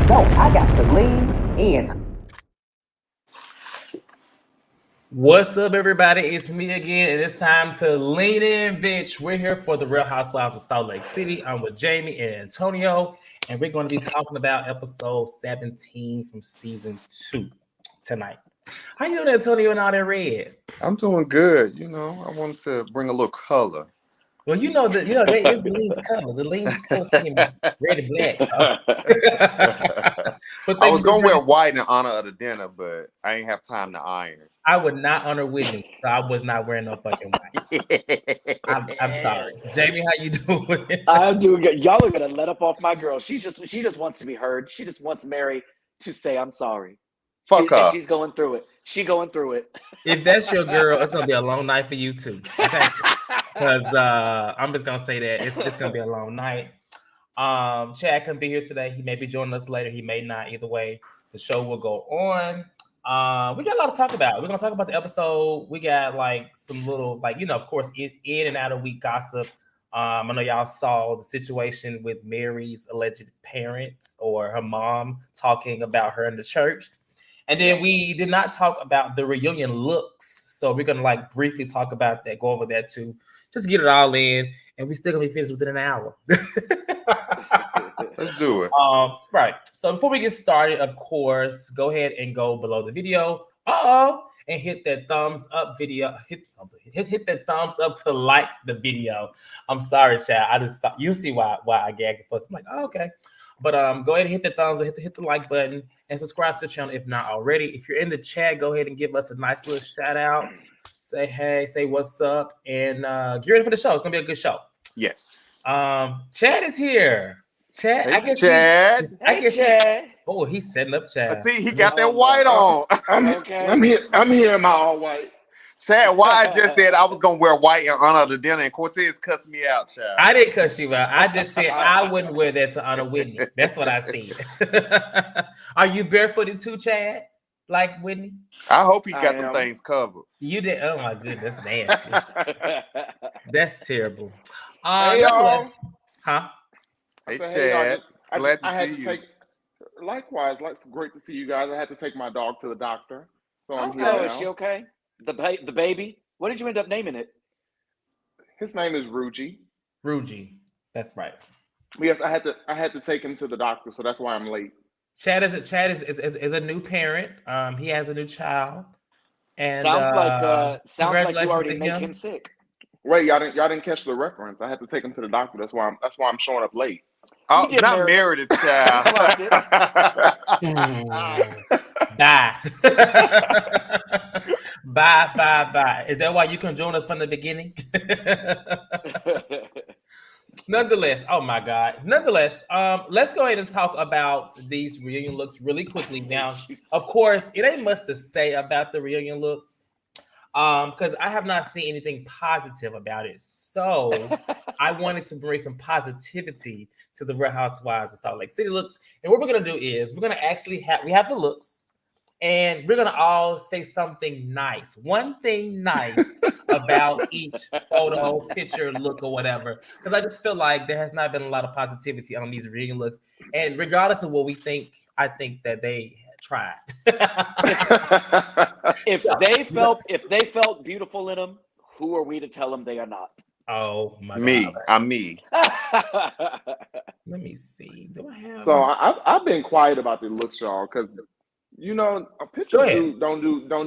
No, I got to lean in. What's up, everybody? It's me again, and it's time to lean in, bitch. We're here for the Real Housewives of Salt Lake City. I'm with Jamie and Antonio, and we're going to be talking about episode 17 from season 2 tonight. How you doing, Antonio, and all that red? I'm doing good. I wanted to bring a little color. Well, that it's the lean's color. The lean's color scheme is red and black. I was gonna wear white in honor of the dinner, but I ain't have time to iron. I would not honor Whitney, so I was not wearing no fucking white. I'm sorry, Jamie. How you doing? I'm doing good. Y'all are gonna let up off my girl. She just wants to be heard. She just wants Mary to say I'm sorry. Fuck her. She's going through it. She going through it. If that's your girl, it's gonna be a long night for you too. Okay? Because I'm just gonna say that it's gonna be a long night. Chad couldn't be here today. He may be joining us later. He may not. Either way, the show will go on. We got a lot to talk about. We're gonna talk about the episode. We got like some little, of course, in and out of week gossip. I know y'all saw the situation with Mary's alleged parents or her mom talking about her in the church. And then we did not talk about the reunion looks. So we're gonna briefly talk about that, go over that too. Just get it all in, and we're still gonna be finished within an hour. Let's do it. Right. So before we get started, of course, go ahead and go below the video. And hit that thumbs up video. Hit that thumbs up to like the video. I'm sorry, Chad. I just thought you see why I gagged at first. I'm like, oh, okay. But go ahead and hit the thumbs up, hit the like button, and subscribe to the channel if not already. If you're in the chat, go ahead and give us a nice little shout out. Say hey, say what's up, and get ready for the show. It's gonna be a good show. Yes. Chad is here. Chad, hey, I guess Chad. Chad. Oh, he's setting up Chad. See, he got that white on. I'm here in my all white. Chad, why I just said I was gonna wear white in honor of the dinner, and Cortez cussed me out, Chad. I didn't cuss you out. I just said I wouldn't wear that to honor Whitney. That's what I said. Are you barefooted too, Chad? Like Whitney? I hope he got them things covered. You did. Oh my goodness, that's nasty. That's terrible. Hey, y'all. Huh? Hey, Chad. Glad to see you. Likewise, great to see you guys. I had to take my dog to the doctor, so I'm here Oh, now. is she okay? The baby? What did you end up naming it? His name is Ruji. Ruji. That's right. Yes, I had to take him to the doctor, so that's why I'm late. Chad is a new parent. He has a new child. And sounds like you already make him sick. Wait, y'all didn't catch the reference. I had to take him to the doctor. That's why I'm showing up late. Oh, not Meredith, child. Bye. Bye. Is that why you can join us from the beginning? Nonetheless, oh my God. Let's go ahead and talk about these reunion looks really quickly. Now, of course, it ain't much to say about the reunion looks. Because I have not seen anything positive about it. So I wanted to bring some positivity to the Real Housewives of Salt Lake City looks. And what we're gonna do is we're gonna actually we have the looks, and we're gonna all say something nice. One thing nice about each photo, picture, look, or whatever. Because I just feel like there has not been a lot of positivity on these reunion looks. And regardless of what we think, I think that they tried. If they felt beautiful in them, who are we to tell them they are not? Oh my God. I'm me. Let me see. Do I have? So I've been quiet about the looks, y'all, because pictures don't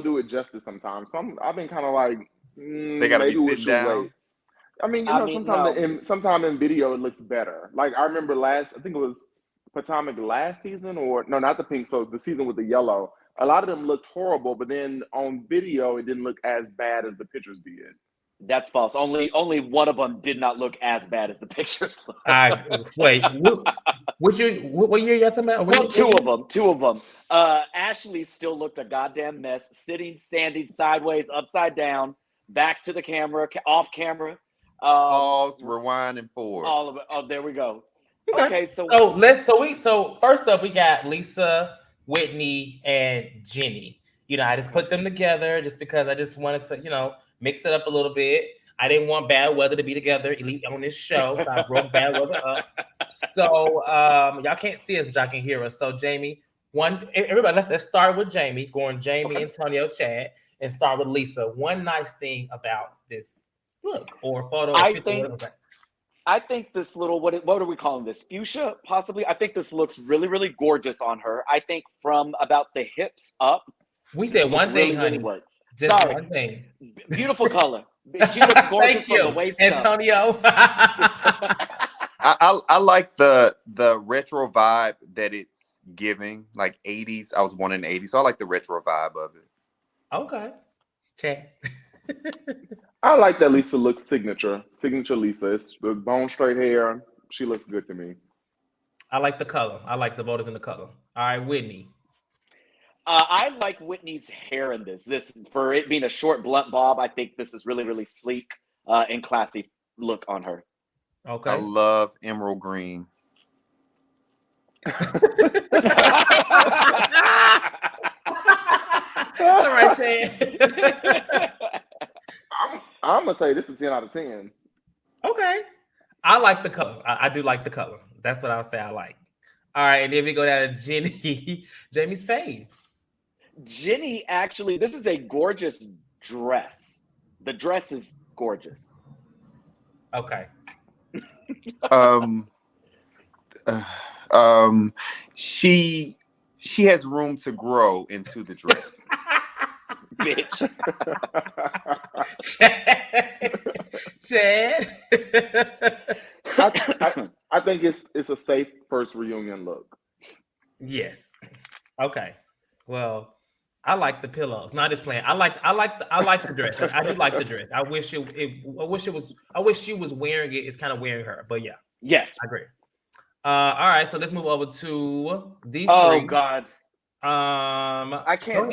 do it justice sometimes. So I've been kind of like, they gotta be sitting down. Wait. I mean, sometimes in video it looks better. Like I remember I think it was Potomac last season, or no, not the pink. So the season with the yellow. A lot of them looked horrible, but then on video it didn't look as bad as the pictures did. That's false. Only one of them did not look as bad as the pictures. Wait, what year y'all talking about? Well, two of them. Ashley still looked a goddamn mess, standing sideways, upside down, back to the camera, off camera. Pause, rewind, and forward. All of it. Oh, there we go. Okay, so first up we got Lisa, Whitney, and Jenny. I just put them together just because I just wanted to, mix it up a little bit. I didn't want bad weather to be together elite on this show. So I broke bad weather up. So y'all can't see us, but y'all can hear us. So Jamie, everybody, let's start with Jamie. Going Jamie, Antonio, Chad, and start with Lisa. One nice thing about this look or photo or picture. I think this little what are we calling this? Fuchsia, possibly. I think this looks really, really gorgeous on her. I think from about the hips up. We said one thing, honey. Really works. Just Sorry. one thing. Beautiful color. She looks gorgeous from the waist Antonio. I like the retro vibe that it's giving, like 80s. I was born in the 80s, so I like the retro vibe of it. Okay. Chad. I like that Lisa looks signature Lisa. It's the bone straight hair. She looks good to me. I like the color. I like the voters in the color. All right, Whitney. I like Whitney's hair in this. This for it being a short blunt bob. I think this is really, really sleek and classy look on her. Okay. I love emerald green. All right, Chad. I'm gonna say this is 10 out of 10. Okay. I like the color. I do like the color. That's what I'll say I like. All right, and then we go down to Jenny. Jamie's fave. Jenny, actually, this is a gorgeous dress. The dress is gorgeous. Okay. She has room to grow into the dress. Bitch. Chad. I think it's a safe first reunion look. Yes. Okay. Well, I like the pillows. Not just playing. I like the dress. I do like the dress. I wish she was wearing it. It's kind of wearing her. But yeah. Yes. I agree. All right. So let's move over to these three. Oh God. I can't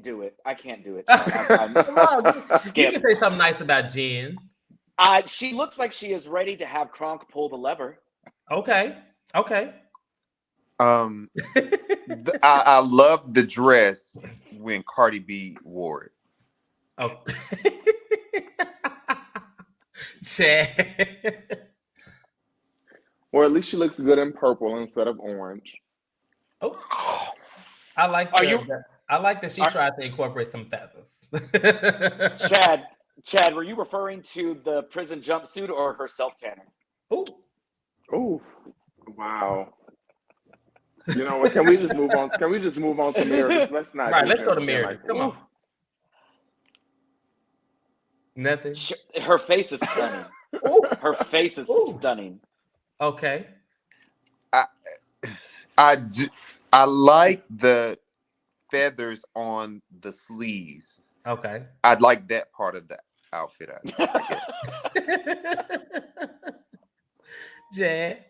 do it. I can't do it. Come on, you can say something nice about Jen. She looks like she is ready to have Kronk pull the lever. Okay. I love the dress when Cardi B wore it. Oh, Chad. Or at least she looks good in purple instead of orange. Oh, I like. I like that she tried to incorporate some feathers. Chad, were you referring to the prison jumpsuit or her self tanner? Oh, wow. You know what? Can we just move on? Can we just move on to Meredith? Let's not. Right, let's go to Meredith. Come on. Nothing. Her face is stunning. Her face is stunning. Okay. I like the feathers on the sleeves. Okay. I'd like that part of the outfit. I guess. Jad.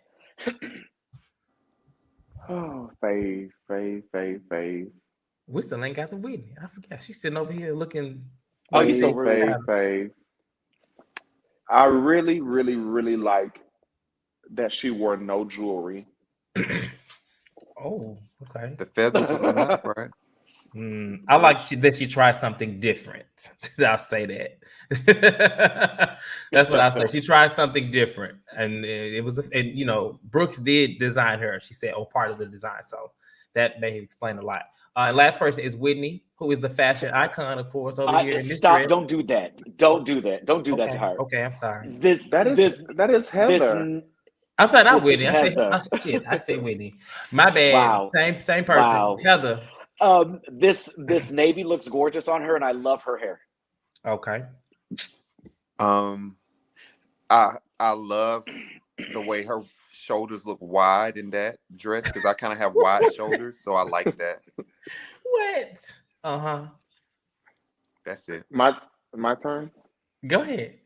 Oh, Faye. We still ain't got the Whitney. I forgot. She's sitting over here looking. Oh, you so rude. Faye. I really, really, really like that she wore no jewelry. Oh, okay. The feathers was enough, right? I like that she tried something different. I'll say that. That's what I'll say. She tried something different, and it was, and Brooks did design her. She said, part of the design, so that may explain a lot. Last person is Whitney, who is the fashion icon, of course, over here. Stop! Don't do that! Don't do that! Don't do that to her. Okay, I'm sorry. That is Heather. I'm sorry, not Whitney. I say Whitney. My bad. Wow. Same person. Wow. Heather. This navy looks gorgeous on her, and I love her hair. Okay. I love the way her shoulders look wide in that dress because I kind of have wide shoulders, so I like that. What? That's it. My turn. Go ahead.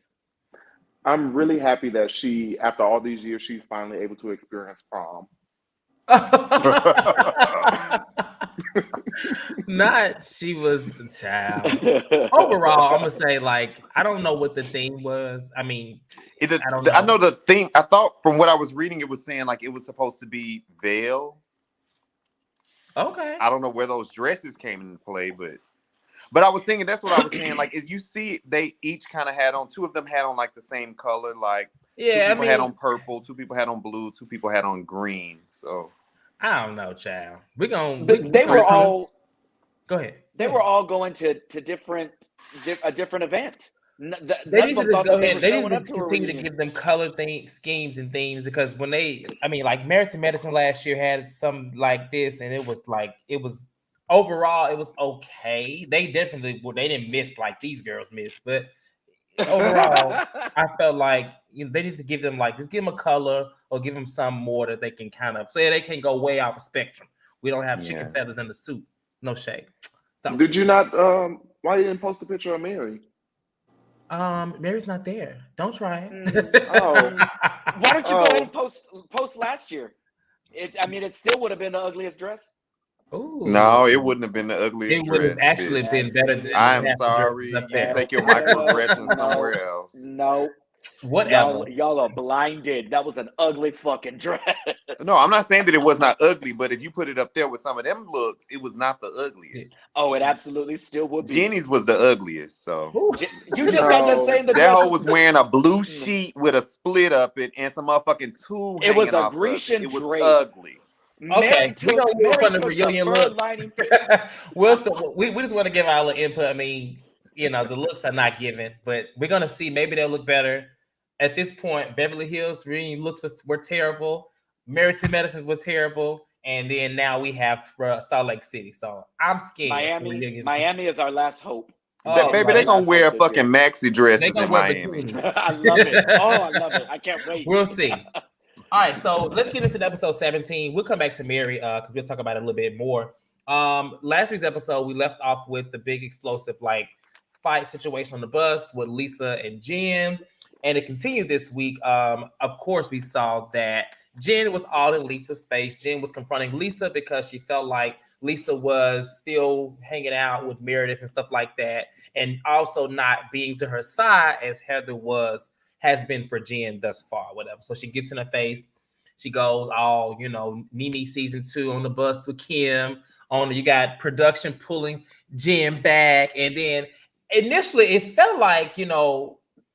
I'm really happy that she, after all these years, she's finally able to experience prom. She was the child. Overall, I'm gonna say, I don't know what the theme was. I mean, I know the thing. I thought from what I was reading, it was saying it was supposed to be veil. Okay. I don't know where those dresses came into play, but I was thinking that's what I was saying. As you see, they each kind of had on. Two of them had on the same color. Yeah, Two people had on purple, 2 people had on blue, 2 people had on green. So I don't know, child. We're gonna. They were all. Go ahead. They were all going to a different event. They need to just go ahead. They need to continue to give them color schemes and themes, because when like Meredith Medicine last year had some like this, and it was overall it was okay. They didn't miss like these girls missed, but overall I felt like they need to give them just give them a color or give them some more that they can kind of say they can go way off the spectrum. We don't have chicken feathers in the soup. No shade. So, did you not? Why you didn't post a picture of Mary? Mary's not there. Don't try it. Why don't you go ahead and post last year? It still would have been the ugliest dress. Ooh. No, it wouldn't have been the ugliest. It would have actually been better than. I'm sorry. You can take your microaggressions somewhere else. No. Whatever. Y'all are blinded. That was an ugly fucking dress. No, I'm not saying that it was not ugly, but if you put it up there with some of them looks, it was not the ugliest. Oh, it absolutely still would be. Jenny's was the ugliest. So you just got done saying that hoe was wearing a blue sheet with a split up it and some motherfucking two. It was a Grecian drape. It was ugly. Okay, we're gonna move on the reunion look. We just want to give our little input. I mean, the looks are not given, but we're gonna see. Maybe they'll look better. At this point, Beverly Hills reunion looks were terrible. Meredith Medicine was terrible, and then now we have Salt Lake City. So I'm scared. Miami is our last hope. Baby, they're gonna wear fucking maxi dresses in Miami. I love it. Oh, I love it. I can't wait. We'll see. All right, so let's get into episode 17. We'll come back to Mary because we'll talk about it a little bit more. Last week's episode, we left off with the big explosive fight situation on the bus with Lisa and Jen. And it continued this week. Of course, we saw that Jen was all in Lisa's face. Jen was confronting Lisa because she felt like Lisa was still hanging out with Meredith and stuff like that, and also not being to her side as Heather has been for Jen thus far, whatever. So she gets in her face. She goes all, Nene season 2 on the bus with Kim. You got production pulling Jen back, and then initially it felt like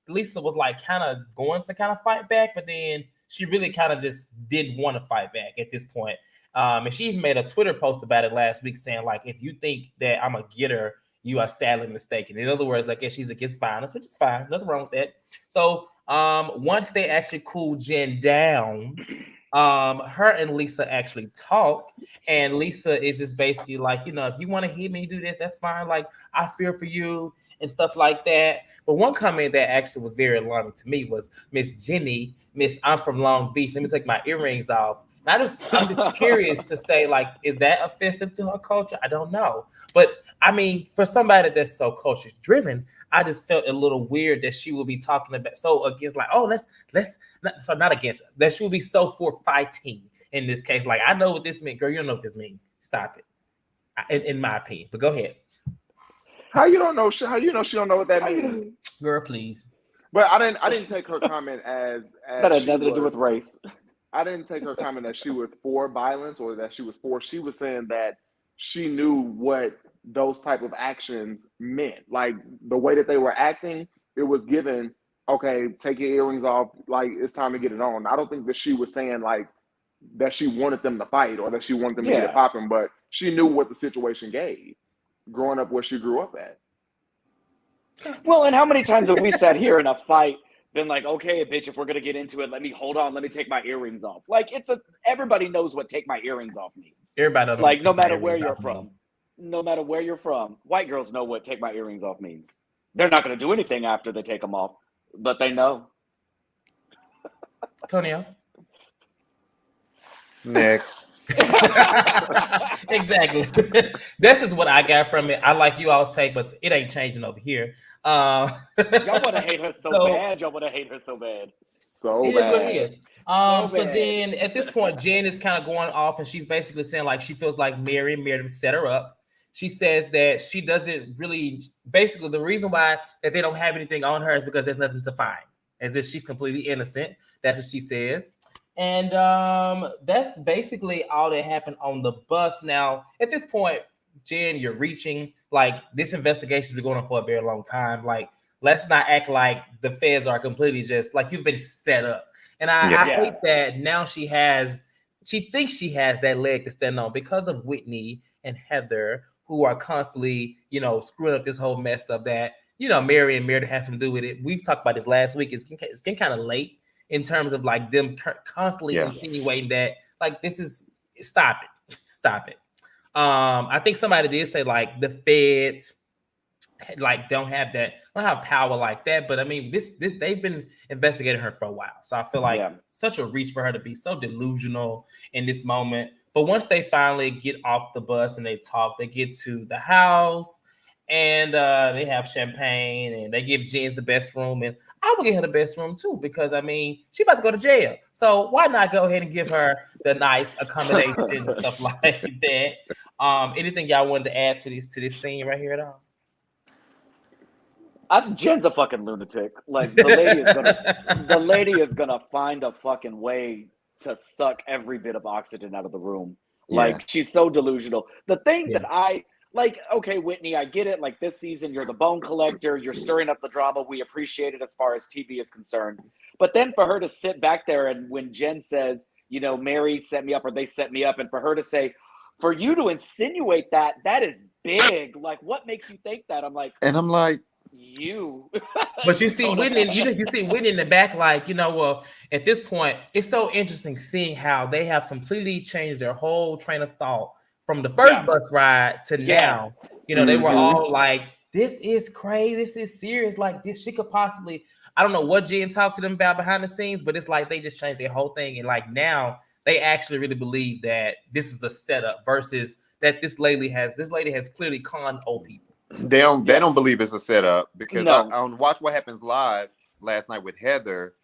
Lisa was kind of going to kind of fight back, but then she really kind of just didn't want to fight back at this point. And she even made a Twitter post about it last week saying, if you think that I'm a getter, you are sadly mistaken. In other words, I guess she's against violence, which is fine. Nothing wrong with that. So once they actually cooled Jen down, her and Lisa actually talk. And Lisa is just basically if you want to hear me do this, that's fine. I fear for you and stuff like that. But one comment that actually was very alarming to me was Miss Jenny, I'm from Long Beach. Let me take my earrings off. And I'm just curious to say, is that offensive to her culture? I don't know. But I mean, for somebody that's so culture driven, I just felt a little weird that she would be talking about against not against that she would be so for fighting in this case. I know what this means, girl. You don't know what this means. Stop it. In my opinion, but go ahead. How you know she don't know what that means? Girl, please. But I didn't take her comment as that had nothing to do with race. I didn't take her comment that she was for violence or that she was for. She was saying that she knew what those type of actions meant. The way that they were acting, it was given, okay, take your earrings off, it's time to get it on. I don't think that she was saying that she wanted them to fight or that she wanted them to get it popping, but she knew what the situation gave, growing up where she grew up at. Well, and how many times have we sat here in a fight, been okay, bitch, if we're gonna get into it, let me take my earrings off. Everybody knows what take my earrings off means. Everybody knows no matter where you're from. No matter where you're from, white girls know what take my earrings off means. They're not gonna do anything after they take them off, but they know. Tonio. Next. Exactly. That's just what I got from it. I like you all's take, but it ain't changing over here. Y'all want to hate her so bad. Y'all want to hate her so bad. So it bad. Is what it is. So then at this point, Jen is kind of going off, and she's basically saying she feels like Meredith set her up. She says that she doesn't really. Basically, the reason why that they don't have anything on her is because there's nothing to find, as if she's completely innocent. That's what she says. And that's basically all that happened on the bus. Now, at this point, Jen, you're reaching this investigation has been going on for a very long time. let's not act like the feds are completely just like you've been set up. And I hate that now she thinks she has that leg to stand on because of Whitney and Heather, who are constantly, screwing up this whole mess of that. Mary and Meredith has something to do with it. We've talked about this last week. It's getting kind of late in terms of like them constantly insinuating that like stop it. I think somebody did say like the feds like don't have power like that, but I mean this they've been investigating her for a while, so I feel like such a reach for her to be so delusional in this moment. But once they finally get off the bus and they talk, they get to the house and they have champagne and they give Jen the best room, and I would give her the best room too because I mean she about to go to jail, so why not go ahead and give her the nice accommodations and stuff like that. Anything y'all wanted to add to this scene right here at all? Jen's a fucking lunatic. Like the lady is gonna find a fucking way to suck every bit of oxygen out of the room. Like she's so delusional. The thing that I like, okay, Whitney, I get it. Like this season, you're the bone collector. You're stirring up the drama. We appreciate it as far as TV is concerned. But then for her to sit back there and when Jen says, Mary set me up or they set me up, and for her to say, for you to insinuate that is big. Like, what makes you think that? I'm like, you. But you see Whitney, you see Whitney in the back, like, well, at this point, it's so interesting seeing how they have completely changed their whole train of thought from the first bus ride to now. They were all like, this is crazy, this is serious, like this she could possibly, I don't know what Jen talked to them about behind the scenes, but it's like they just changed their whole thing. And like now they actually really believe that this is the setup versus that this lady has clearly conned old people. They don't believe it's a setup because on Watch What Happens Live last night with Heather,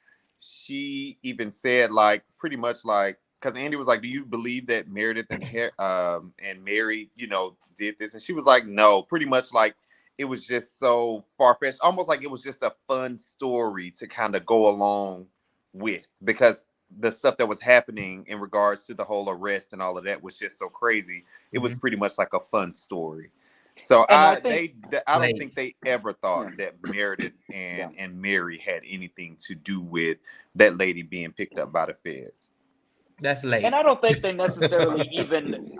she even said like pretty much like, because Andy was like, do you believe that Meredith and Mary did this? And she was like, no, pretty much like it was just so far-fetched, almost like it was just a fun story to kind of go along with, because the stuff that was happening in regards to the whole arrest and all of that was just so crazy. It was pretty much like a fun story. So I don't think they ever thought that Meredith and Mary had anything to do with that lady being picked up by the feds. That's late. And I don't think they necessarily even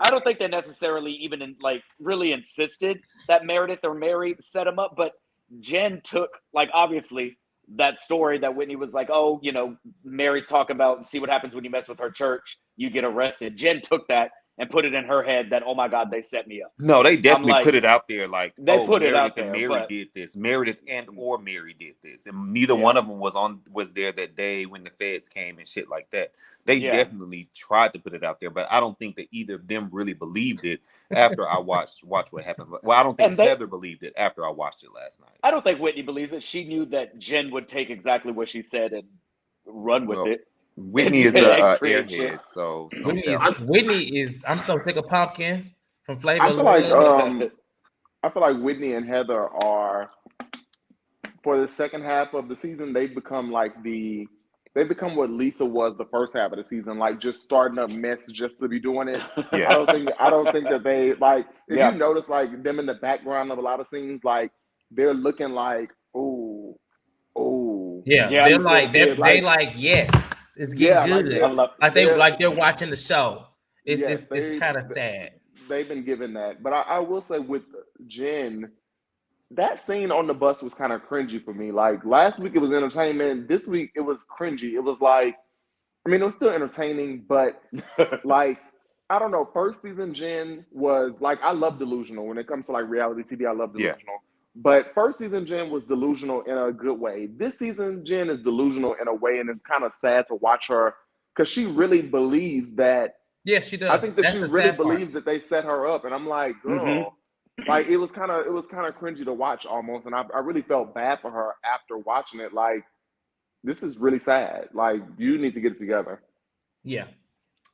like really insisted that Meredith or Mary set him up, but Jen took like obviously that story that Whitney was like, oh, Mary's talking about see what happens when you mess with her church, you get arrested. Jen took that and put it in her head that, oh my God, they set me up. No, they definitely put it out there like, they put Meredith it out there, and Mary did this. Meredith or Mary did this. And neither one of them was there that day when the feds came and shit like that. They definitely tried to put it out there, but I don't think that either of them really believed it after I watched What Happened. Well, I don't think Heather believed it after I watched it last night. I don't think Whitney believes it. She knew that Jen would take exactly what she said and run with it. Whitney is a airhead, so Whitney is. I'm so sick of Pumpkin from Flavor. I feel like Whitney and Heather are, for the second half of the season, they become what Lisa was the first half of the season, like just starting up mess just to be doing it. I don't think that they like. If you notice, like them in the background of a lot of scenes, like they're looking like, oh, they're like yes. It's getting good. Like they're watching the show. It's kind of sad. They've been given that, but I will say with Jen, that scene on the bus was kind of cringy for me. Like last week it was entertainment. This week it was cringy. It was like, I mean, it was still entertaining, but like I don't know. First season Jen was like, I love delusional when it comes to like reality TV. I love delusional. Yeah. But first season, Jen was delusional in a good way. This season, Jen is delusional in a way, and it's kind of sad to watch her because she really believes that. Yes, she does. I think that she really believes that they set her up, and I'm like, girl, like it was kind of cringy to watch almost, and I really felt bad for her after watching it. Like, this is really sad. Like, you need to get it together. Yeah.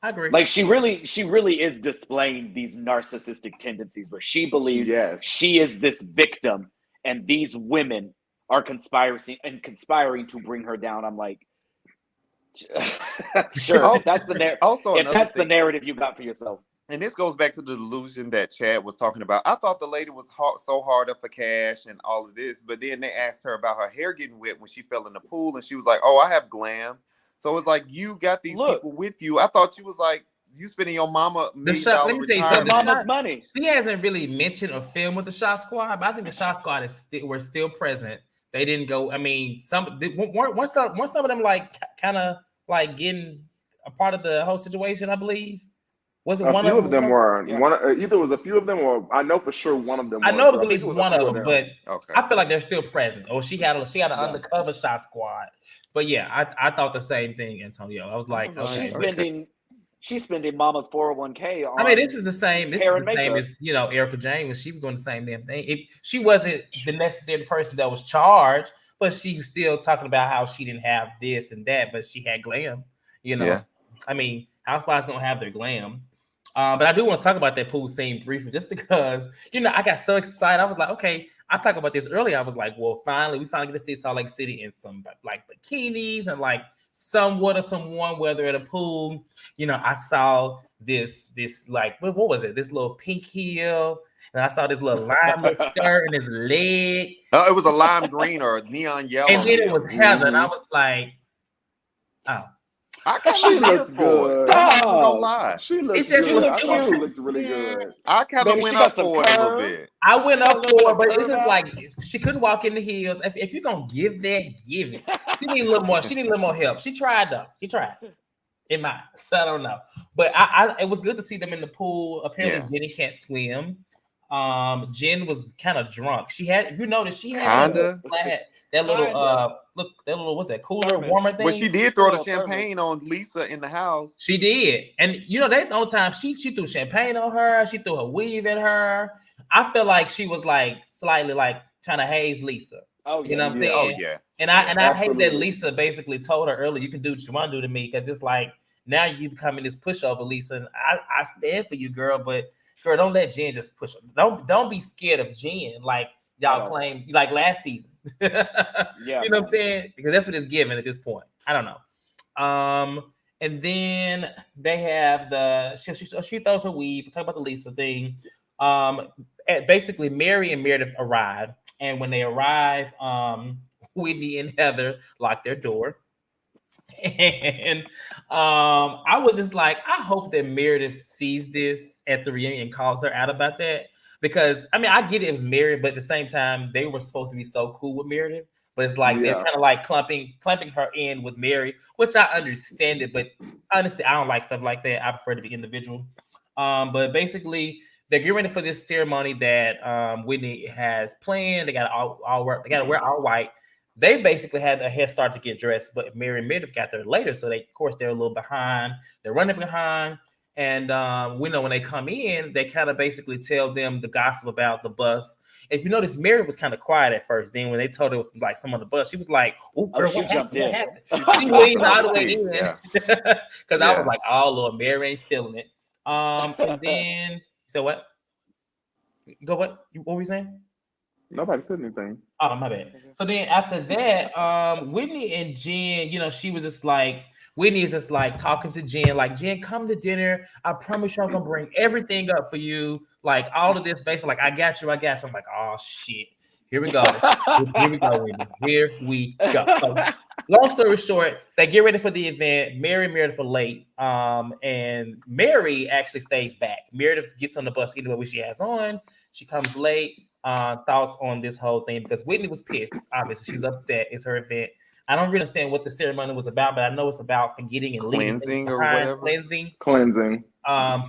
I agree. Like she really is displaying these narcissistic tendencies where she believes she is this victim and these women are conspiring to bring her down. I'm like, sure, that's the narrative. Also, if that's the narrative you got for yourself. And this goes back to the delusion that Chad was talking about. I thought the lady was so hard up for cash and all of this, but then they asked her about her hair getting wet when she fell in the pool, and she was like, "Oh, I have glam." So it's like you got these people with you. I thought you was like you spending your mama $1 million let me tell you something. Mama's money. She hasn't really mentioned or filmed with the Shah Squad, but I think the Shah Squad were still present. They didn't go. I mean, once some of them like kind of like getting a part of the whole situation, I believe. Was it one of them? Were either was a few of them, or I know for sure one of them. I know it was at least one of them, but I feel like they're still present. Oh, she had an undercover Shah Squad, but yeah, I thought the same thing, Antonio. I was like, okay, she's spending Mama's 401k on. I mean, this is the same. This is the same as Erica Jane when she was doing the same damn thing. She wasn't the necessary person that was charged, but she was still talking about how she didn't have this and that, but she had glam. I mean, Housewives don't have their glam. But I do want to talk about that pool scene briefly, just because, I got so excited. I was like, okay, I talked about this earlier. I was like, well, we finally get to see Salt Lake City in some like bikinis and like somewhat of some warm weather at a pool. I saw this like, what was it? This little pink heel. And I saw this little lime skirt and his leg. Oh, it was a lime green or neon yellow. And then it was Heather. And I was like, oh. I kind of looked good. Don't lie. She looked good. I thought she looked really good. I kind of went up for it a little bit. I went up for it, but it's just like she couldn't walk in the heels. If you're gonna give that, give it. She need a little more. She need a little more help. She tried though. She tried. In my, so I don't know. But it was good to see them in the pool. Apparently, Jenny can't swim. Jen was kind of drunk. She had, you noticed she had that little what's that, cooler warmer thing? But she did throw the champagne on Lisa in the there. She did. And that the whole time she threw champagne on her, she threw her weave in her. I feel like she was like slightly like trying to haze Lisa. Oh, you know what I'm saying? Oh yeah. And I hate that Lisa basically told her earlier, you can do what you want to do to me, because it's like now you becoming this pushover, Lisa. And I stand for you, girl, but girl, don't let Jen just push her. Don't be scared of Jen like y'all claim like last season. You know what I'm saying? Because that's what it's given at this point. I don't know. And then they have she throws her weave. Talk about the Lisa thing. Basically, Mary and Meredith arrive, and when they arrive, Whitney and Heather lock their door. And I was just like, I hope that Meredith sees this at the reunion and calls her out about that. Because, I mean, I get it was Meredith, but at the same time, they were supposed to be so cool with Meredith. But it's like they're kind of like clumping her in with Mary, which I understand it. But honestly, I don't like stuff like that. I prefer to be individual. But basically, they're getting ready for this ceremony that Whitney has planned. They got they got to wear all white. They basically had a head start to get dressed, but Mary and Meredith got there later. So they're a little behind. They're running behind. And we know when they come in, they kind of basically tell them the gossip about the bus. If you notice, Mary was kind of quiet at first. Then when they told her it was like someone on the bus, she was like, "Oh, girl, she jumped in." She leaned all the way in because I was like, "Oh, Lord, Mary ain't feeling it." And then so what? Go what? What were you saying? Nobody said anything. Oh, my bad. So then after that, Whitney and Jen, she was just like, Whitney is just like talking to Jen, like, Jen, come to dinner. I promise you I'm going to bring everything up for you. Like, all of this basically, like, I got you. I'm like, oh, shit. Here we go. Whitney. Here we go. So, long story short, they get ready for the event. Mary and Meredith are late. And Mary actually stays back. Meredith gets on the bus anyway, what she has on. She comes late. Thoughts on this whole thing, because Whitney was pissed. Obviously, she's upset. It's her event. I don't really understand what the ceremony was about, but I know it's about forgetting and cleansing or whatever. Cleansing.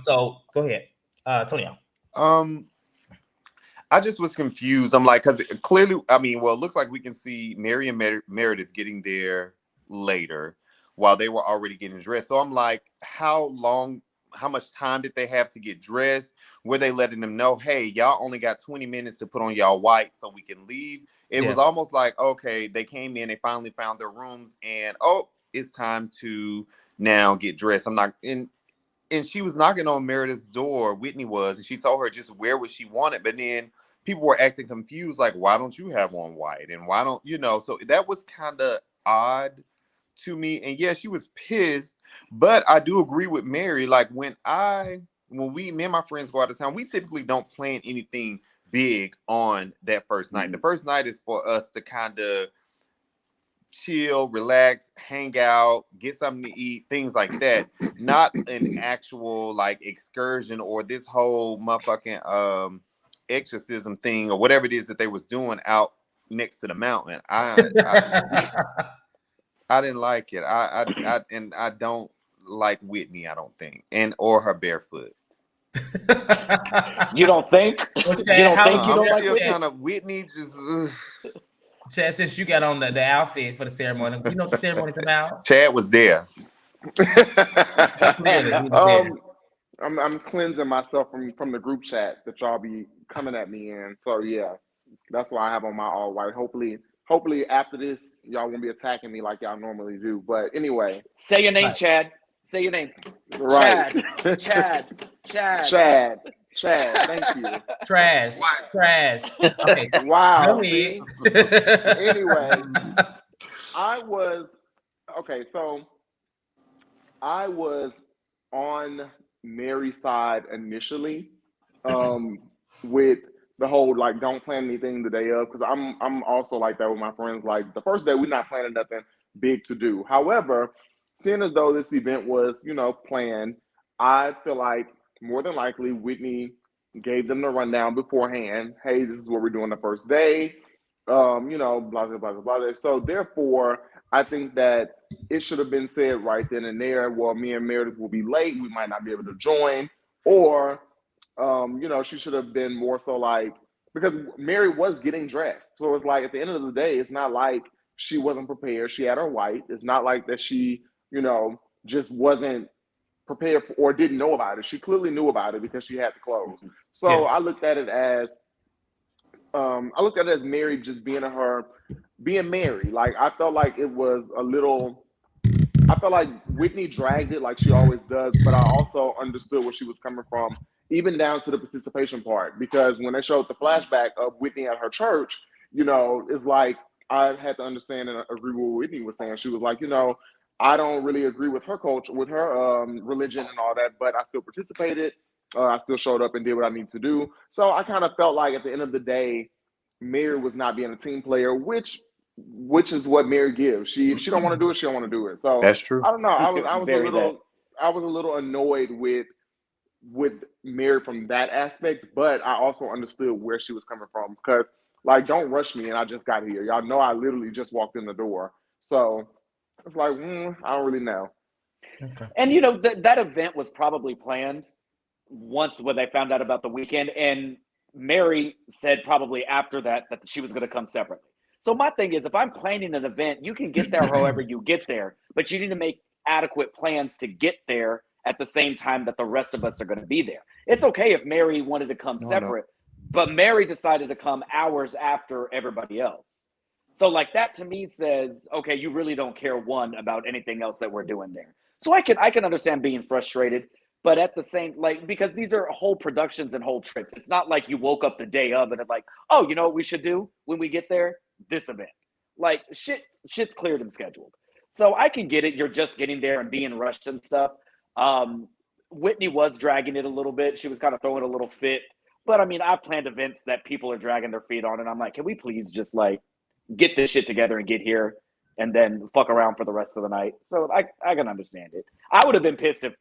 So go ahead, Tonio. I just was confused. I'm like, because clearly, I mean, well, it looks like we can see Mary and Meredith getting there later while they were already getting dressed. So I'm like, how much time did they have to get dressed? Were they letting them know, hey, y'all only got 20 minutes to put on y'all white so we can leave? It was almost like, okay, they came in, they finally found their rooms, and it's time to now get dressed. And she was knocking on Meredith's door, Whitney was, and she told her just wear what she wanted. But then people were acting confused, like, why don't you have on white? And why don't, so that was kind of odd to me. And yeah, she was pissed, but I do agree with Mary. Like when when me and my friends go out of town, we typically don't plan anything big on that first night. The first night is for us to kind of chill, relax, hang out, get something to eat, things like that. Not an actual like excursion or this whole motherfucking exorcism thing or whatever it is that they was doing out next to the mountain. I didn't like it. I don't like Whitney, I don't think, or her barefoot. You don't think? Well, you don't think you don't like Whitney? Kind of Whitney just. Chad, since you got on the outfit for the ceremony, you know what the ceremony's about? Chad was there. I'm cleansing myself from the group chat that y'all be coming at me in. So yeah, that's why I have on my all white. Hopefully after this, y'all won't be attacking me like y'all normally do. But anyway, say your name, right. Chad. Say your name. Right. Chad. Thank you. Trash. Okay. Wow. Anyway, I was on Mary's side initially, with the whole like don't plan anything the day of, because I'm also like that with my friends. Like the first day we're not planning nothing big to do. However, seeing as though this event was, planned, I feel like more than likely Whitney gave them the rundown beforehand. Hey, this is what we're doing the first day. Blah, blah, blah, blah, blah. So therefore, I think that it should have been said right then and there, well, me and Meredith will be late. We might not be able to join. Or, she should have been more so like, because Mary was getting dressed. So it's like, at the end of the day, it's not like she wasn't prepared. She had her white. It's not like that she, just wasn't prepared for, or didn't know about it. She clearly knew about it because she had the clothes. So yeah. I looked at it as Mary just being Mary. Like I felt like Whitney dragged it like she always does, but I also understood where she was coming from, even down to the participation part, because when they showed the flashback of Whitney at her church, it's like I had to understand and agree with what Whitney was saying. She was like, I don't really agree with her culture, with her religion and all that, but I still participated. I still showed up and did what I need to do. So I kind of felt like at the end of the day, Mary was not being a team player, which is what Mary gives. If she don't want to do it, she don't want to do it. So that's true. I don't know. I was a little annoyed with Mary from that aspect, but I also understood where she was coming from, because like, don't rush me and I just got here. Y'all know I literally just walked in the door. So it's like, I don't really know. Okay. And that event was probably planned once when they found out about the weekend, and Mary said probably after that she was going to come separately. So my thing is, if I'm planning an event, you can get there however you get there, but you need to make adequate plans to get there at the same time that the rest of us are going to be there. It's okay if Mary wanted to come separate, but Mary decided to come hours after everybody else. So like that to me says, okay, you really don't care about anything else that we're doing there. So I can understand being frustrated, but at the same, because these are whole productions and whole trips. It's not like you woke up the day of and it's like, oh, you know what we should do when we get there? This event. Like shit's cleared and scheduled. So I can get it. You're just getting there and being rushed and stuff. Whitney was dragging it a little bit. She was kind of throwing a little fit. But I mean, I've planned events that people are dragging their feet on, and I'm like, can we please just get this shit together and get here and then fuck around for the rest of the night? So I can understand it. I would have been pissed if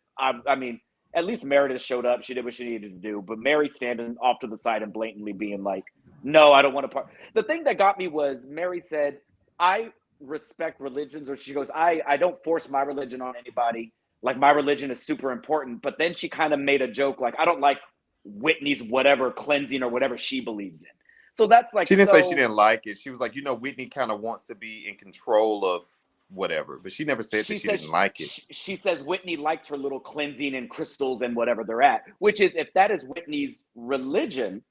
at least Meredith showed up. She did what she needed to do. But Mary standing off to the side and blatantly being like, no, I don't want to part. The thing that got me was Mary said, I respect religions, or she goes, I don't force my religion on anybody. Like, my religion is super important. But then she kind of made a joke, like, I don't like Whitney's whatever cleansing or whatever she believes in. So that's like, she didn't say she didn't like it. She was like, Whitney kind of wants to be in control of whatever, but she never said that she didn't like it. She says Whitney likes her little cleansing and crystals and whatever they're at, which is, if that is Whitney's religion,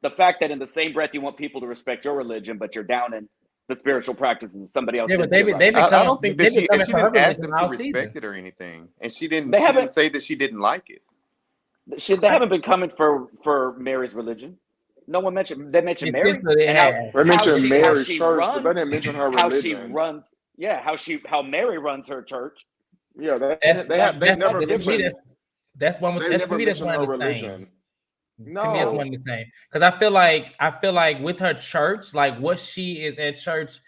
the fact that in the same breath you want people to respect your religion, but you're down in the spiritual practices of somebody else. Yeah, but I don't think that she didn't ask them to respect it or anything, and she didn't say that she didn't like it. They haven't been coming for Mary's religion. No one mentioned. They mentioned Mary. They mentioned Mary's church, but they didn't mention her religion. How she runs. Yeah, how Mary runs her church. Yeah, they never mentioned. That's one with that, to me. That's one of the same. No. To me, it's one of the same. Because I feel like with her church, like what she is at church,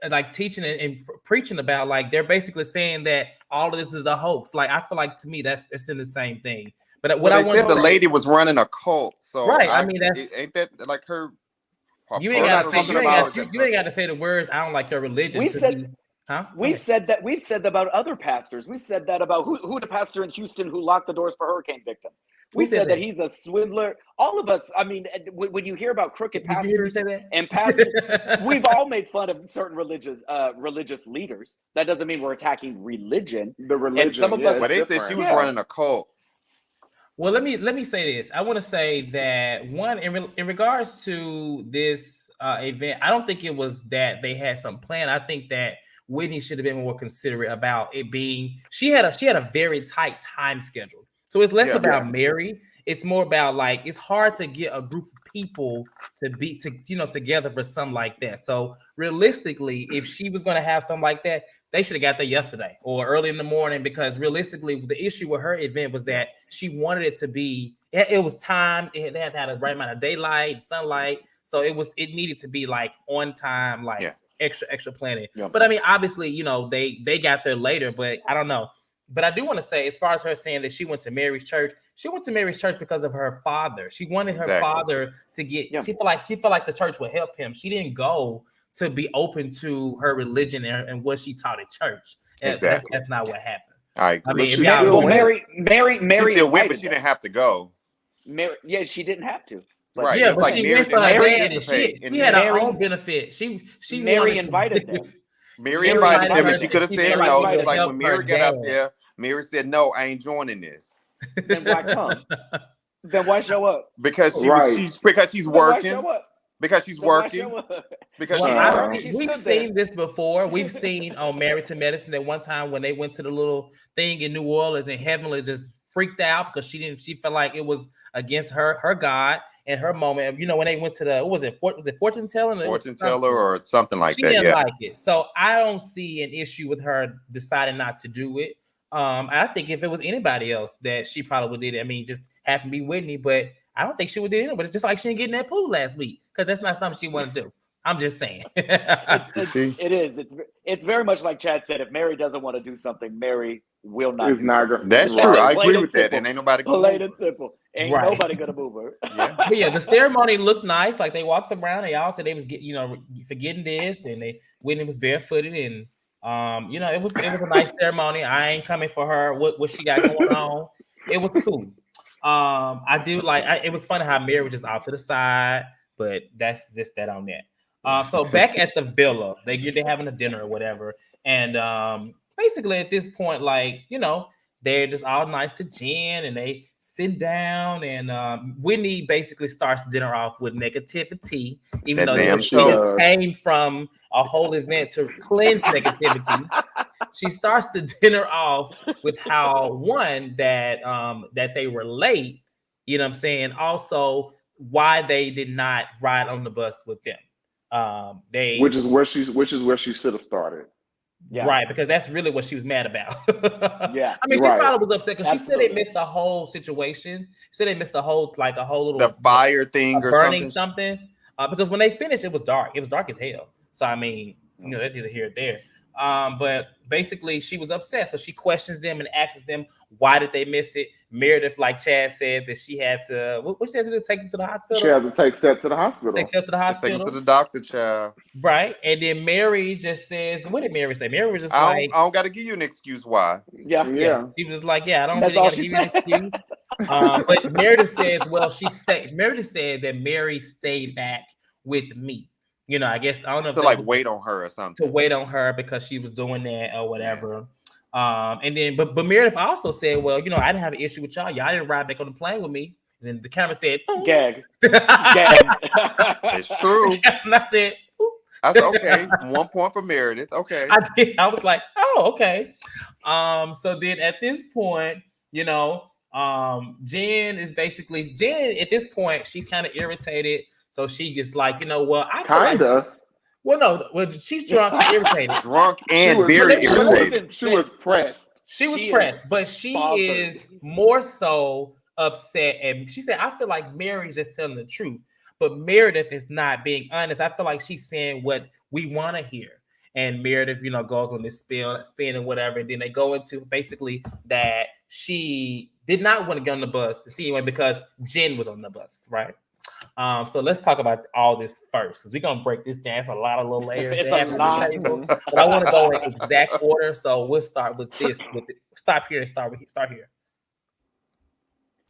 like teaching and preaching about, like they're basically saying that all of this is a hoax. Like I feel like to me it's in the same thing. But what I said the lady was running a cult, so right. I mean, ain't that like her. You ain't got to say the words. I don't like your religion. We've said that about other pastors. We've said that about who the pastor in Houston who locked the doors for hurricane victims. We said that he's a swindler. All of us. I mean, when you hear about crooked pastors and pastors, we've all made fun of certain religious leaders. That doesn't mean we're attacking religion. The religion. And some of us, but they said she was running a cult. Well, let me say this. I want to say that one in regards to this event, I don't think it was that they had some plan. I think that Whitney should have been more considerate about it being. She had a very tight time schedule, so it's less about Mary. It's more about like it's hard to get a group of people to be together for something like that. So realistically, if she was going to have something like that, they should have got there yesterday or early in the morning, because realistically, the issue with her event was that she wanted it to be. It was time. It had to have the right amount of daylight, sunlight. So it needed to be like on time, like extra planning. Yeah. But I mean, obviously, they got there later. But I don't know. But I do want to say, as far as her saying that she went to Mary's church, she went to Mary's church because of her father. She wanted her father to get. Yeah. She felt like the church would help him. She didn't go to be open to her religion and what she taught at church. Exactly. That's not what happened. I mean, Mary she still went, but she didn't have to go. Mary, she didn't have to. But right. Yeah, but she went for her dad, and she had her own benefit. She Mary invited them. Mary invited them, and she could have said no. Just like when Mary got out there, Mary said, "No, I ain't joining this." Then why come? Then why show up? Because she's working. Because she's working. Because we've seen this before. We've seen on Married to Medicine that one time when they went to the little thing in New Orleans, and Heavenly just freaked out because she felt like it was against her God and her moment. When they went to was it fortune telling? Fortune teller or something like that. She didn't like it. So I don't see an issue with her deciding not to do it. I think if it was anybody else that she probably would did it. I mean, just happened to be Whitney, but I don't think she would do it. But it's just like she didn't get in that pool last week because that's not something she wanted to do. I'm just saying. It is. It's very much like Chad said. If Mary doesn't want to do something, Mary will not. That's true. I agree with that. And ain't nobody gonna plain and simple. Ain't nobody gonna move her. But the ceremony looked nice. Like they walked around. They all said they was forgetting this, and Whitney was barefooted, and it was a nice ceremony. I ain't coming for her. What she got going on? It was cool. I do it was funny how Mary was just off to the side, but that's just that on that. So back at the villa, they're having a dinner or whatever, and basically at this point, they're just all nice to Jen, and they sit down, and Whitney basically starts dinner off with negativity, even though she just came from a whole event to cleanse negativity. She starts the dinner off with how that they were late, you know what I'm saying? Also, why they did not ride on the bus with them. Which is where she should have started. Yeah. Right, because that's really what she was mad about. I mean, she probably was upset because she said they missed the whole situation. She said they missed the whole little fire thing or burning something. Because when they finished, it was dark. It was dark as hell. So I mean, that's either here or there. But basically, she was upset, so she questions them and asks them why did they miss it. Meredith, like Chad said, that she had to what she had to do, take him to the hospital. She had to take Seth to the hospital. Take him to the doctor, child. Right, and then Mary just says, "What did Mary say?" Mary was just I don't got to give you an excuse why. Yeah. She was just like, "Yeah, I don't really got to give you an excuse." But Meredith says, "Well, Meredith said that Mary stayed back with me." I guess I don't know if to wait on her or something. To wait on her because she was doing that or whatever. And then, but Meredith also said, "Well, I didn't have an issue with y'all. Y'all didn't ride back on the plane with me." And then the camera said, "Gag." It's true. And I said, "I said okay." 1 point for Meredith. Okay. I was like, "Oh, okay." So then at this point, Jen is basically at this point she's kind of irritated. So she just like, Well, no. Well, she's drunk. She's irritated. Drunk and very irritated. She was pressed. She was pressed, but she is more so upset. And she said, I feel like Mary's just telling the truth, but Meredith is not being honest. I feel like she's saying what we want to hear. And Meredith, goes on this spin and whatever. And then they go into basically that she did not want to get on the bus to see anyone because Jen was on the bus, right? So let's talk about all this first, because we're gonna break this down. It's a lot of little layers. It's a lot. But I want to go in exact order. So we'll start with this. Stop here and start here.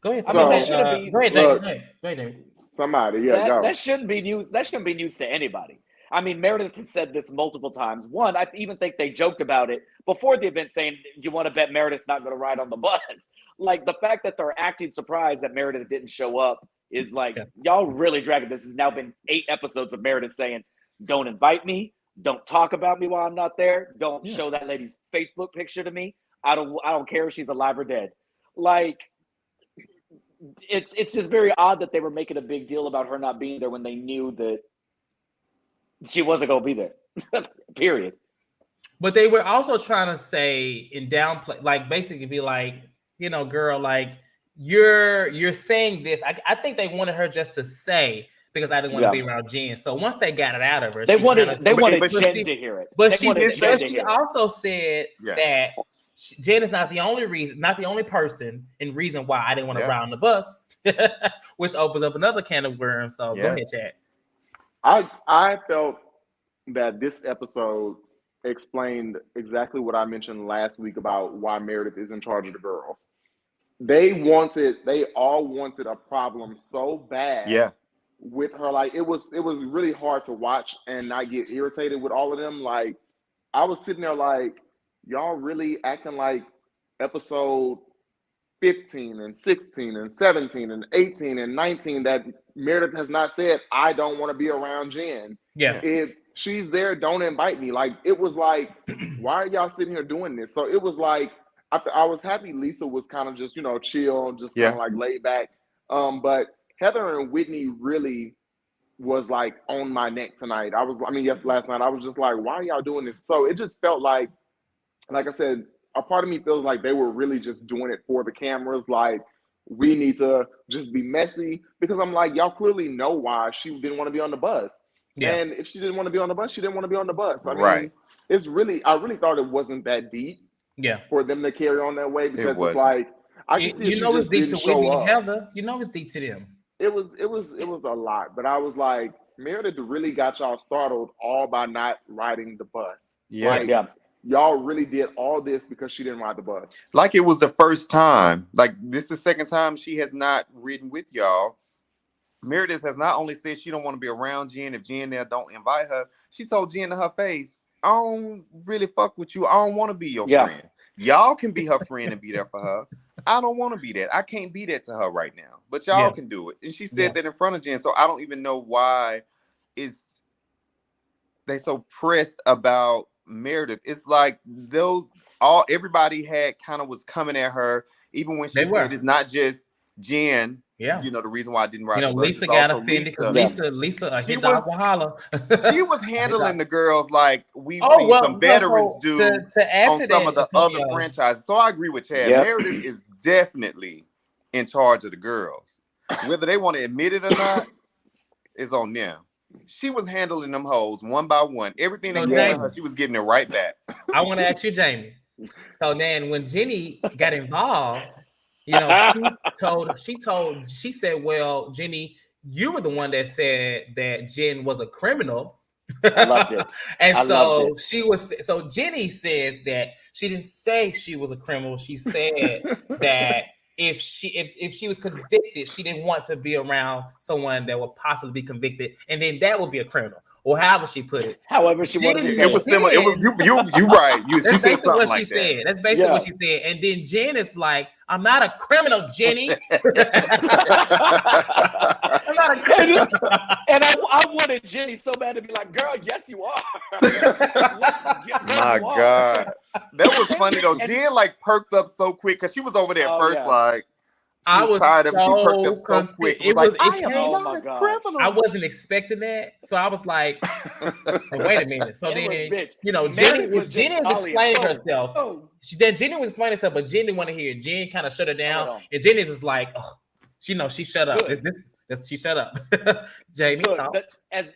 Go ahead. Go ahead, Jamie. Somebody, go. That shouldn't be news. That shouldn't be news to anybody. I mean, Meredith has said this multiple times. One, I even think they joked about it before the event, saying, "You want to bet Meredith's not going to ride on the bus?" Like, the fact that they're acting surprised that Meredith didn't show up is like, y'all really dragging this. Has now been 8 episodes of Meredith saying, "Don't invite me. Don't talk about me while I'm not there. Don't show that lady's Facebook picture to me. I don't care if she's alive or dead." Like, it's just very odd that they were making a big deal about her not being there when they knew that she wasn't going to be there. Period. But they were also trying to say and downplay, like, basically be like, girl, like, you're saying this. I think they wanted her just to say, because I didn't want to be around Jen. So once they got it out of her, they wanted Jen to hear it. But she also said that Jen is not the only person and reason why I didn't want to ride on the bus, which opens up another can of worms. So go ahead, Chad. I felt that this episode explained exactly what I mentioned last week about why Meredith is in charge of the girls. They all wanted a problem so bad with her. Like, it was really hard to watch and not get irritated with all of them. Like, I was sitting there like, y'all really acting like episode 15 and 16 and 17 and 18 and 19 that Meredith has not said, "I don't want to be around Jen." Yeah. If she's there, don't invite me. Like, it was like, why are y'all sitting here doing this? So it was like, I was happy Lisa was kind of just, chill, just kind of like laid back. But Heather and Whitney really was like on my neck tonight. Last night, I was just like, why are y'all doing this? So it just felt like I said, a part of me feels like they were really just doing it for the cameras. Like, we need to just be messy, because I'm like, y'all clearly know why she didn't want to be on the bus. Yeah. And if she didn't want to be on the bus, she didn't want to be on the bus. I mean, I really thought it wasn't that deep. Yeah. For them to carry on that way, because it's like, I can see it's deep to Whitney and Heather. It's deep to them. It was a lot, but I was like, Meredith really got y'all startled all by not riding the bus. Yeah. Y'all really did all this because she didn't ride the bus. Like, it was the first time. Like, this is the second time she has not ridden with y'all. Meredith has not only said she don't want to be around Jen if Jen there don't invite her. She told Jen to her face, "I don't really fuck with you. I don't want to be your friend. Y'all can be her friend and be there for her. I don't want to be that. I can't be that to her right now. But y'all can do it." And she said that in front of Jen. So I don't even know why they so pressed about Meredith. It's like everybody was coming at her, even when she said it's not just Jen. Yeah, the reason why I didn't ride the bus. Lisa got offended because Lisa hit the holla. She was handling the girls like we've seen some veterans do to add on to some that, of the other franchises. So I agree with Chad. Meredith is definitely in charge of the girls. Whether they want to admit it or not is on them. She was handling them hoes one by one. Everything they gave her, she was getting it right back. I want to ask you, Jamie. So then when Jenny got involved, she said, "Well, Jenny, you were the one that said that Jen was a criminal." I loved it. So Jenny says that she didn't say she was a criminal. She said that if she was convicted, she didn't want to be around someone that would possibly be convicted, and then that would be a criminal, or however she put it. However she wanted to say it was similar. It was you right. She said something like that. That's basically what she said. And then Jen is like, "I'm not a criminal, Jenny." I'm not a criminal. And I wanted Jenny so bad to be like, "Girl, yes, you are." My God. That was funny though. Jen like perked up so quick because she was over there first, like I was tired of it. She perked up so so quick. It was. I am not a criminal. I wasn't expecting that, so I was like, "Wait a minute." So then, Jenny was explaining herself. Jenny was explaining herself, but Jenny didn't want to hear it. Jen kind of shut her down, and Jenny's just like, "Oh, she shut up." She shut up. Jamie,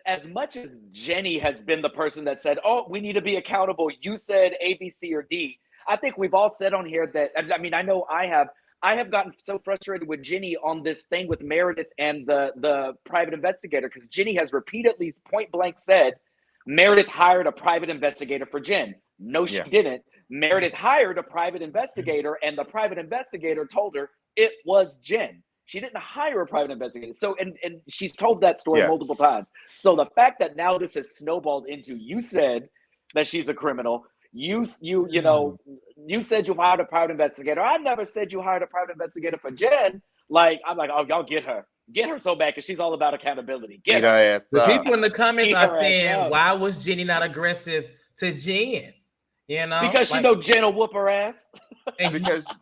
as much as Jenny has been the person that said, "Oh, we need to be accountable," you said A, B, C, or D. I think we've all said on here that. I mean, I know I have. I have gotten so frustrated with Ginny on this thing with Meredith and the private investigator, because Ginny has repeatedly point blank said Meredith hired a private investigator for Jen. No, she didn't. Meredith hired a private investigator, and the private investigator told her it was Jen. She didn't hire a private investigator. So, and she's told that story multiple times. So the fact that now this has snowballed into, you said that she's a criminal. You said you hired a private investigator. I never said you hired a private investigator for Jen. Like, I'm like, oh, y'all get her so bad, because she's all about accountability. Get her. The people in the comments are saying, why was Jenny not aggressive to Jen? You know, because she know Jen will whoop her ass.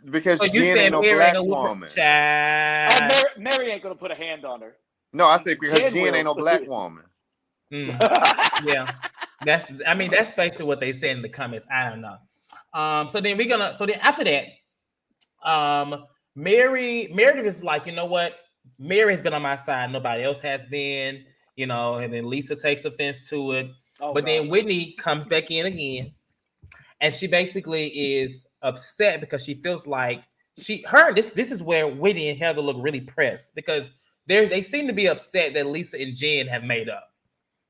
because so Jen ain't no black woman. Mary ain't gonna put a hand on her. No, I say because Jen ain't no black woman. Yeah. That's basically what they said in the comments. I don't know. So then after that, Meredith is like, you know what? Mary has been on my side. Nobody else has been, and then Lisa takes offense to it. Then Whitney comes back in again, and she basically is upset because she feels like this is where Whitney and Heather look really pressed, because they seem to be upset that Lisa and Jen have made up.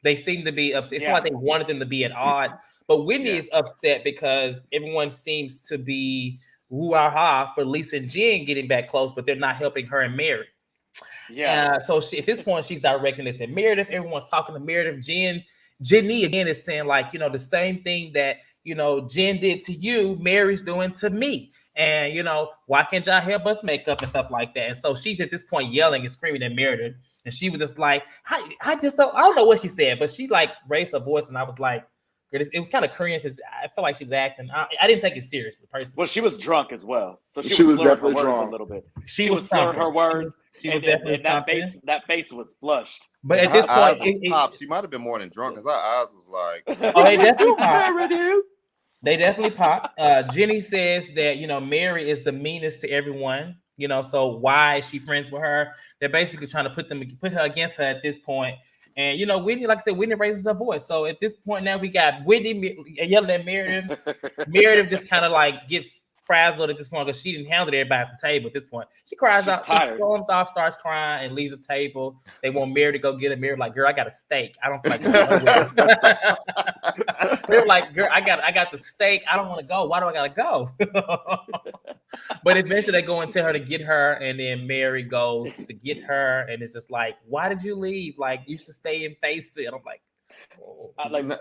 They seem to be upset. It's not like they wanted them to be at odds, but Whitney is upset because everyone seems to be woo-ah-ha for Lisa and Jen getting back close, but they're not helping her and Mary. So at this point, she's directing this at Meredith. Everyone's talking to Meredith. Jenny again is saying, like, the same thing that, Jen did to you, Mary's doing to me. And, why can't y'all help us make up and stuff like that? And so she's at this point yelling and screaming at Meredith. And she was just like, I don't know what she said, but she like raised her voice. And I was like, it was kind of cringe because I felt like she was acting. I didn't take it seriously, personally. Well, she was drunk as well. So she was definitely her words a little bit. She was slurring her words. She was definitely that face was flushed. But at this point, she might have been more than drunk, because her eyes was like, they definitely popped. They definitely popped. Jenny says that, Mary is the meanest to everyone. So why is she friends with her? They're basically trying to put her against her at this point. And, Whitney, like I said, Whitney raises her voice. So at this point now we got Whitney yelling at Meredith. Meredith just kind of like gets frazzled at this point because she didn't handle everybody at the table at this point. She cries out, she storms off, starts crying, and leaves the table. They want Mary to go get her. Mary like, girl, I got a steak. I don't feel like going. They're like, girl, I got the steak. I don't want to go. Why do I gotta go? But eventually they go and tell her to get her, and then Mary goes to get her, and it's just like, why did you leave? Like, you should stay and face it. I'm like,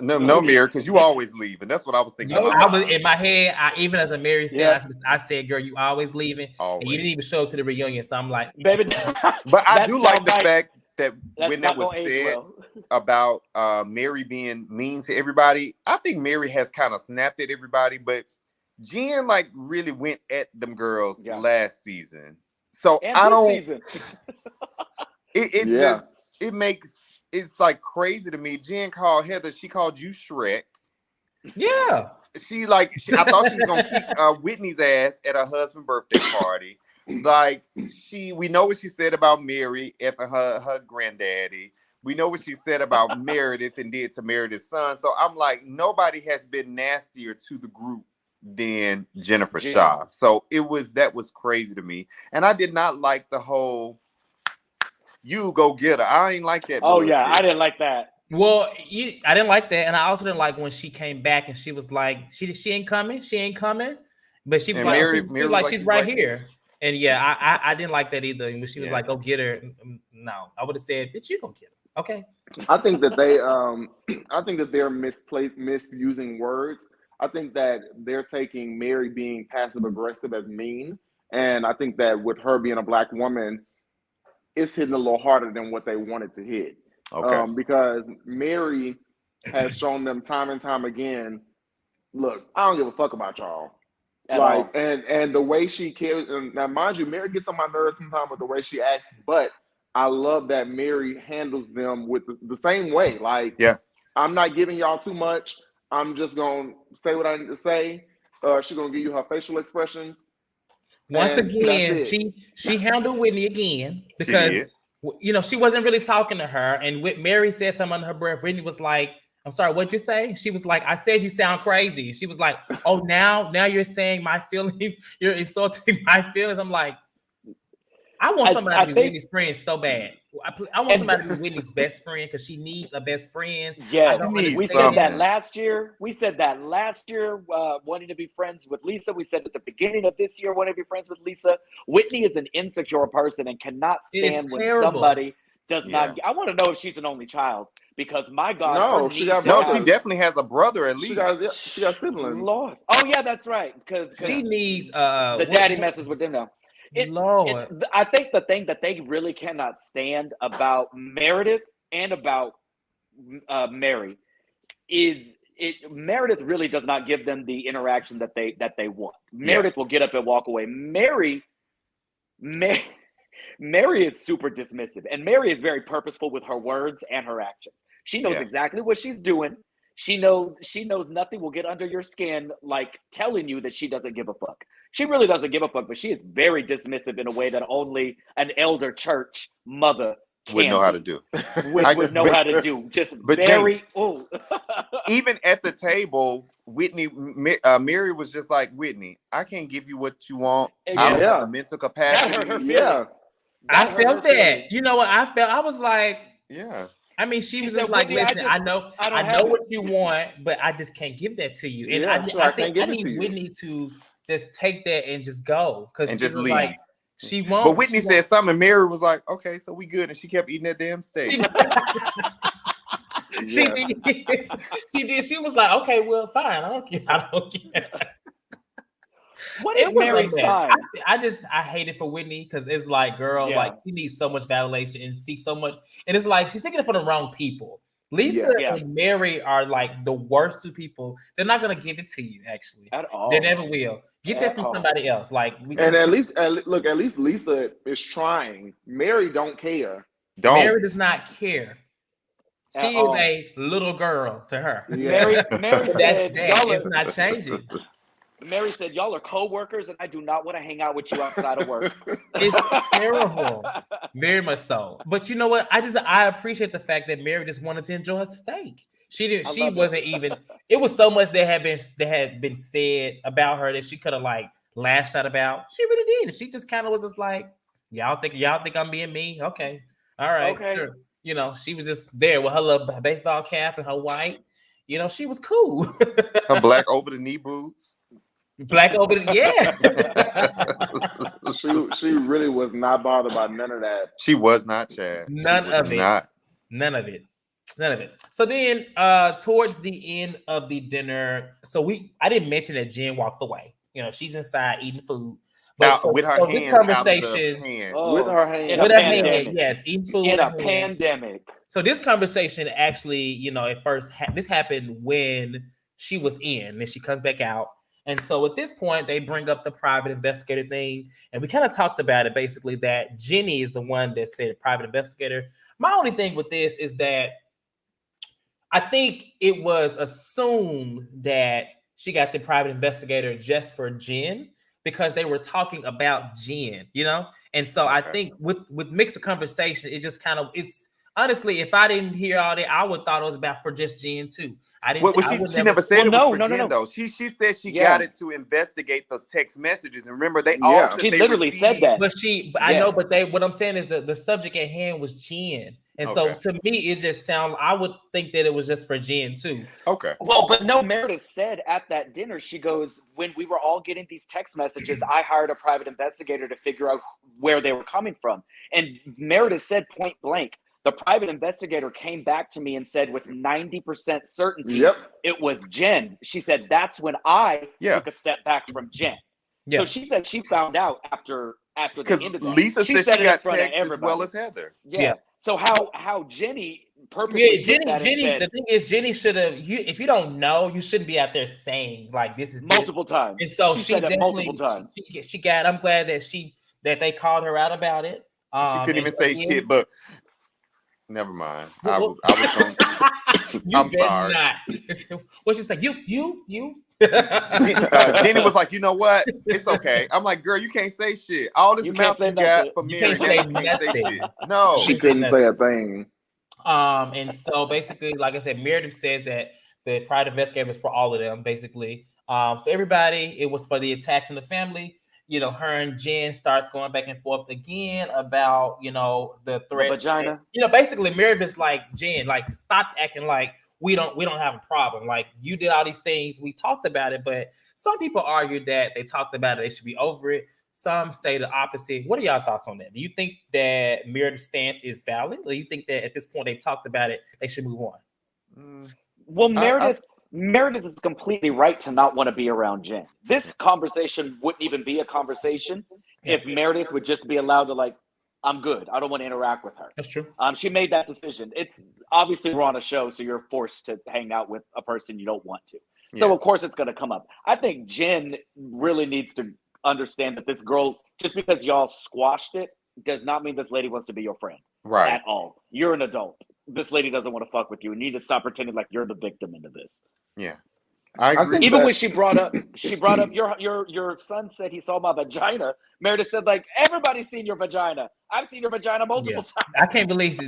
no, Mary, because you always leave, and that's what I was thinking. I was in my head. Even as a Mary stan, I said, "Girl, you always leaving." Always. And you didn't even show up to the reunion, so I'm like, "Baby." But I do like the fact that when that was said about Mary being mean to everybody, I think Mary has kind of snapped at everybody, but Jen like really went at them girls last season. So and I don't. Season. It makes. It's like crazy to me. Jen called Heather. She called you Shrek. Yeah. I thought she was gonna kick Whitney's ass at her husband's birthday party. Like we know what she said about Mary effing her granddaddy. We know what she said about Meredith and did to Meredith's son. So I'm like, nobody has been nastier to the group than Jennifer Shah. So that was crazy to me, and I did not like the whole. You go get her. I ain't like that. Oh, yeah. I didn't like that. Well, I didn't like that. And I also didn't like when she came back and she was like, she ain't coming. She ain't coming. But she was like, she's right here. And I didn't like that either. And when she was like, go get her. No, I would have said, bitch, you go get her. Okay. I think that they're misusing words. I think that they're taking Mary being passive aggressive as mean. And I think that with her being a black woman, it's hitting a little harder than what they wanted to hit. Okay. Because Mary has shown them time and time again, look, I don't give a fuck about y'all. Like, and the way she carries, now mind you, Mary gets on my nerves sometimes with the way she acts, but I love that Mary handles them with the same way. Like, I'm not giving y'all too much. I'm just gonna say what I need to say. She's gonna give you her facial expressions. Once again, she handled Whitney again because she wasn't really talking to her, and Mary said something under her breath. Whitney was like, I'm sorry, what'd you say? She was like, I said you sound crazy. She was like, oh, now you're saying my feelings, you're insulting my feelings. I'm like, I want somebody to be Whitney's friend so bad. I want somebody to be Whitney's best friend because she needs a best friend. Yeah, we said that last year. Wanting to be friends with Lisa. We said at the beginning of this year, wanting to be friends with Lisa. Whitney is an insecure person and cannot stand when somebody does not. I want to know if she's an only child because my God, she definitely has a brother at least. She got siblings. Lord, oh yeah, that's right. Because she needs the daddy messes with them now. Lord. I think the thing that they really cannot stand about Meredith and about Mary is Meredith really does not give them the interaction that they want. Meredith will get up and walk away. Mary is super dismissive, and Mary is very purposeful with her words and her actions. She knows exactly what she's doing. She knows nothing will get under your skin, like telling you that she doesn't give a fuck. She really doesn't give a fuck, but she is very dismissive in a way that only an elder church mother would know how to do. Would know how to do. Just very. Even at the table, Mary was just like, Whitney, I can't give you what you want. I don't have the mental capacity. I felt that. You know what I felt? I was like, I mean, she was just like, listen, I know what you want, but I just can't give that to you. And I think I need Whitney to just take that and just go. And just leave. Like, she won't. But Whitney said something, and Mary was like, okay, so we good. And she kept eating that damn steak. She did. She was like, okay, well, fine. I don't care. What is Mary's sign? I hate it for Whitney because it's like, girl, like she needs so much validation and seeks so much, and it's like she's taking it from the wrong people. Lisa and Mary are like the worst two people. They're not gonna give it to you, actually, at all. They never will. Get that from somebody else. Like, at least Lisa is trying. Mary don't care. Mary does not care. She is a little girl to her. Mary said, it's not changing. Mary said, y'all are co-workers and I do not want to hang out with you outside of work. It's terrible. Very much so. But you know what? I appreciate the fact that Mary just wanted to enjoy her steak. She wasn't even, it was so much that had been said about her that she could have like lashed out about. She really did. She just kind of was just like, y'all think I'm being mean? Okay. All right. Okay. Sure. You know, she was just there with her little baseball cap and her white. You know, she was cool. Her black over the knee boots. Black over the She really was not bothered by none of that. She was not, Chad. None of it. So then towards the end of the dinner, I didn't mention that Jen walked away. You know, she's inside eating food. But with her hands conversation, with her hand, yes, eating food in a pandemic. So this conversation actually, you know, at first this happened when she was in, then she comes back out. And so at this point, they bring up the private investigator thing. And we kind of talked about it, basically, that Jenny is the one that said private investigator. My only thing with this is that I think it was assumed that she got the private investigator just for Jen because they were talking about Jen, you know? And so I think with mixed conversation, it just kind of, it's honestly, if I didn't hear all that, I would thought it was about for just Jen too. I didn't. She never said it was for Jen, though. She said she got it to investigate the text messages. And remember, they all she literally said that. But I know, but what I'm saying is the subject at hand was Jen. And so to me, it just I would think that it was just for Jen too. Okay. Well, but no, Meredith said at that dinner, she goes, when we were all getting these text messages, I hired a private investigator to figure out where they were coming from. And Meredith said point blank, the private investigator came back to me and said with 90% certainty, it was Jen. She said, that's when I took a step back from Jen. Yeah. So she said she found out after the end of that. Lisa said she got text as well as Heather. Yeah. So how Jenny purposely Jenny. The thing is, Jenny should have. If you don't know, you shouldn't be out there saying like this is multiple times. And so she said it multiple times. She got. I'm glad that they called her out about it. She couldn't even say shit, but never mind. I was I'm sorry. What she say? You. Jenny was like, you know what? It's okay. I'm like, girl, you can't say shit. All this mouth you got for me, you can't say shit. No, she couldn't say a thing. And so basically, like I said, Meredith says that the private investigator was for all of them, basically. So everybody, it was for the attacks in the family. You know, her and Jen starts going back and forth again about, you know, the threat. Vagina. You know, basically Meredith's like, Jen, like, stop acting like we don't have a problem. Like, you did all these things. We talked about it, but some people argue that they talked about it. They should be over it. Some say the opposite. What are y'all thoughts on that? Do you think that Meredith's stance is valid? Or do you think that at this point they talked about it, they should move on? Well, Meredith is completely right to not want to be around Jen. This conversation wouldn't even be a conversation if Meredith would just be allowed to, like, I'm good. I don't want to interact with her. That's true. She made that decision. It's obviously we're on a show, so you're forced to hang out with a person you don't want to. Yeah. So of course it's going to come up. I think Jen really needs to understand that this girl, just because y'all squashed it, does not mean this lady wants to be your friend. Right. At all. You're an adult. This lady doesn't want to fuck with you. You need to stop pretending like you're the victim into this. Yeah. I agree. Even when she brought up your son said he saw my vagina. Meredith said, like, everybody's seen your vagina. I've seen your vagina multiple times. I can't believe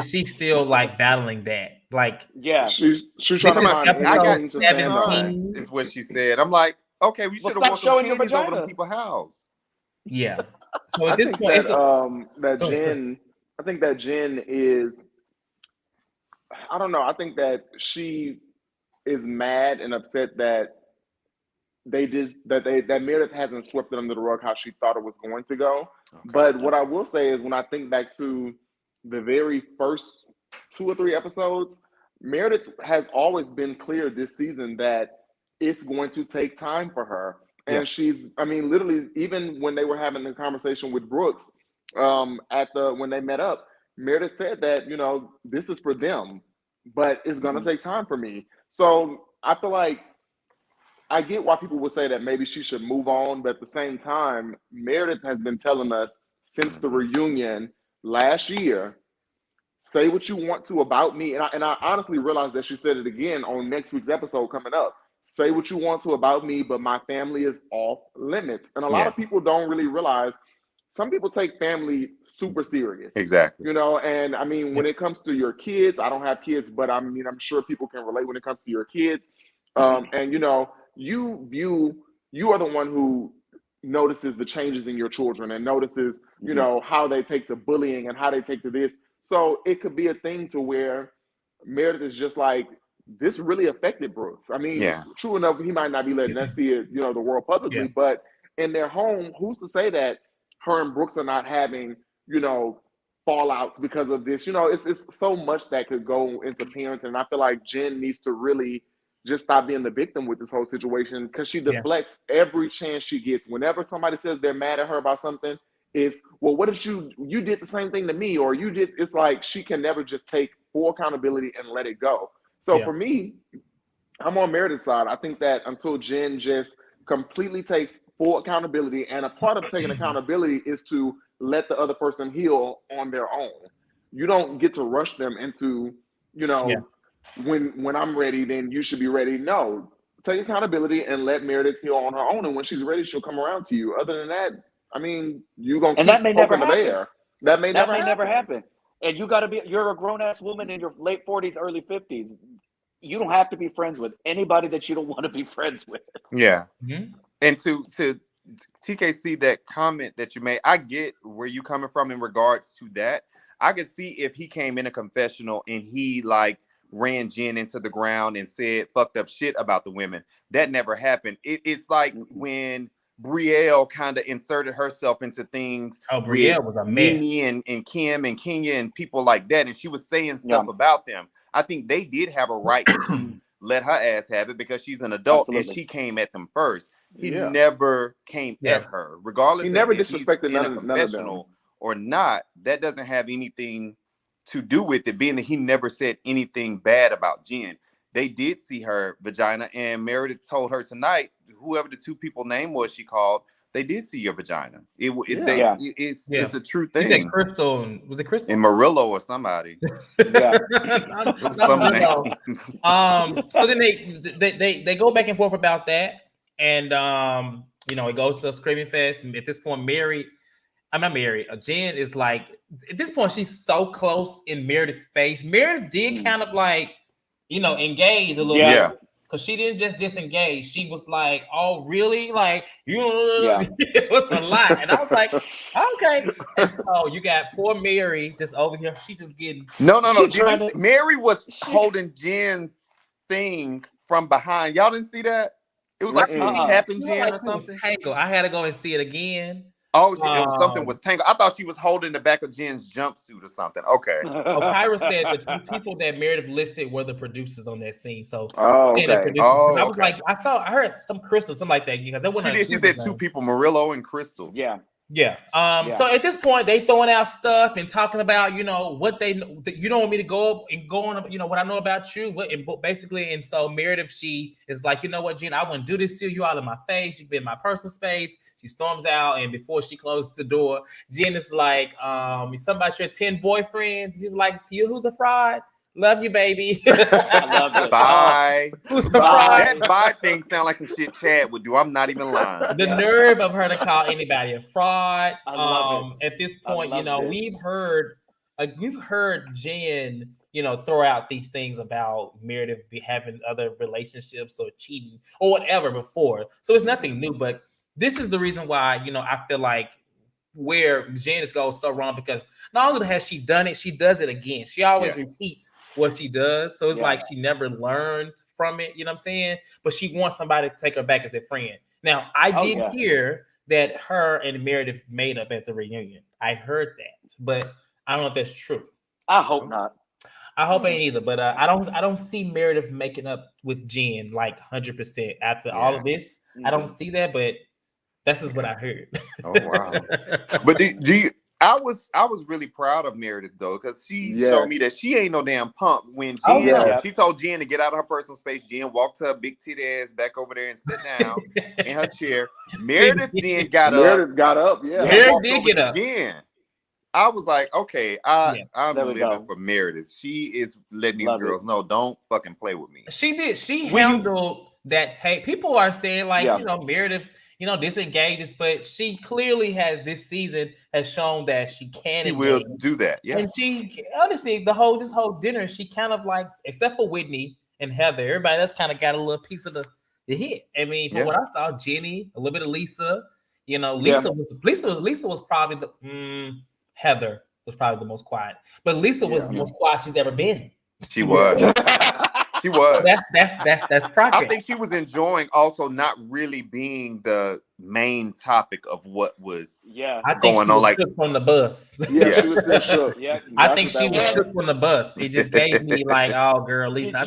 she's still like battling that. Like, yeah, she's trying to find. I got 17 is what she said. I'm like, okay, we should have won some panties over them people's house. Yeah. So at this point, I think that Jen is. I don't know. I think that she is mad and upset that that Meredith hasn't swept it under the rug how she thought it was going to go. Okay. But what I will say is when I think back to the very first 2 or 3 episodes, Meredith has always been clear this season that it's going to take time for her. And she's, I mean, literally, even when they were having the conversation with Brooks when they met up, Meredith said that, you know, this is for them, but it's going to take time for me. So I feel like I get why people would say that maybe she should move on, but at the same time, Meredith has been telling us since the reunion last year, say what you want to about me. And I honestly realized that she said it again on next week's episode coming up. Say what you want to about me, but my family is off limits. And a lot of people don't really realize some people take family super serious. Exactly. You know, and I mean, when it comes to your kids, I don't have kids, but I mean, I'm sure people can relate when it comes to your kids. And, you know, you are the one who notices the changes in your children and notices, you know, how they take to bullying and how they take to this. So it could be a thing to where Meredith is just like, this really affected Brooks. I mean, true enough, he might not be letting us see it, you know, the world publicly, but in their home, who's to say that her and Brooks are not having, you know, fallouts because of this? You know, it's so much that could go into parenting. And I feel like Jen needs to really just stop being the victim with this whole situation, because she deflects every chance she gets. Whenever somebody says they're mad at her about something, it's, well, what did you did the same thing to me, or you did. It's like she can never just take full accountability and let it go. So for me, I'm on Meredith's side. I think that until Jen just completely takes full accountability, and a part of taking accountability is to let the other person heal on their own. You don't get to rush them into, you know, when I'm ready, then you should be ready. No, take accountability and let Meredith heal on her own. And when she's ready, she'll come around to you. Other than that, I mean, you're going to keep poking the bear. That may never happen. And you're a grown-ass woman in your late 40s, early 50s. You don't have to be friends with anybody that you don't want to be friends with. Yeah. Mm-hmm. And to TKC, that comment that you made, I get where you coming from in regards to that. I could see if he came in a confessional and he like ran Jen into the ground and said fucked up shit about the women. That never happened. It's like when Brielle kind of inserted herself into things. Oh, Brielle was a mess. Mimi and Kim and Kenya and people like that, and she was saying stuff about them. I think they did have a right to let her ass have it because she's an adult. Absolutely. And she came at them first. He never came at her, regardless. He never disrespected none of them, or not. That doesn't have anything to do with it, being that he never said anything bad about Jen. They did see her vagina, and Meredith told her tonight, whoever the two people name was she called, they did see your vagina. It's a true thing. You said Crystal. Was it Crystal? And Murillo or somebody. Yeah. So then they go back and forth about that. And it goes to a screaming fest. And at this point, Jen is like, at this point, she's so close in Meredith's face. Meredith did kind of like, engage a little bit. Because she didn't just disengage. She was like, oh, really? Like, it was a lot. And I was like, okay. And so you got poor Mary just over here. She just getting... No. Mary was holding Jen's thing from behind. Y'all didn't see that? It was like she was tapping Jen or something. I had to go and see it again. Oh, something was tangled. I thought she was holding the back of Jen's jumpsuit or something. Okay. Kyra said that the people that Meredith listed were the producers on that scene. So, I was like, I heard some Crystal, something like that. Because she said two people, Murillo and Crystal. Yeah. So at this point, they throwing out stuff and talking about, what you don't want me to go up and go on, what I know about you. And so Meredith, she is like, you know what, Jen, I wouldn't do this to you out of my face. You've been in my personal space. She storms out, and before she closes the door, Jen is like, something about your 10 boyfriends. You're like, see who's a fraud? Love you, baby. I love it. Bye. That bye thing sound like some shit Chad would do. I'm not even lying. The nerve of her to call anybody a fraud. I love it. At this point, we've heard Jen, throw out these things about Meredith having other relationships or cheating or whatever before. So it's nothing new, but this is the reason why, I feel like where Janice goes so wrong, because not only has she done it, she does it again. She always repeats what she does. So it's like she never learned from it, you know what I'm saying? But she wants somebody to take her back as a friend. Now, I did hear that her and Meredith made up at the reunion. I heard that, but I don't know if that's true. I hope not. I hope ain't either, but I don't see Meredith making up with Jen like 100% after all of this. I don't see that, but that's just what I heard. Oh wow! But do you? I was really proud of Meredith though, because she showed me that she ain't no damn punk. When Jen, she told Jen to get out of her personal space, Jen walked her big titty ass back over there and sit down in her chair. Meredith then got up. Meredith got up. Yeah, Meredith did get up. Jen. I was like, okay, I'm living for Meredith. She is letting these girls know, don't fucking play with me. She did. She handled that tape. People are saying like, Meredith, disengages, but she clearly has this season has shown that she can. She will do that. Yeah. And she honestly, this whole dinner, she kind of like, except for Whitney and Heather, everybody else kind of got a little piece of the hit. I mean, from what I saw, Jenny, a little bit of Lisa. Lisa was probably the Heather was probably the most quiet, but Lisa was the most quiet she's ever been. She was. She was. That's progress. I think she was enjoying also not really being the main topic of what was going on. Like on the bus. Yeah, she was still shook. Yeah, I think she was shook on the bus. It just gave me like, oh, girl, Lisa.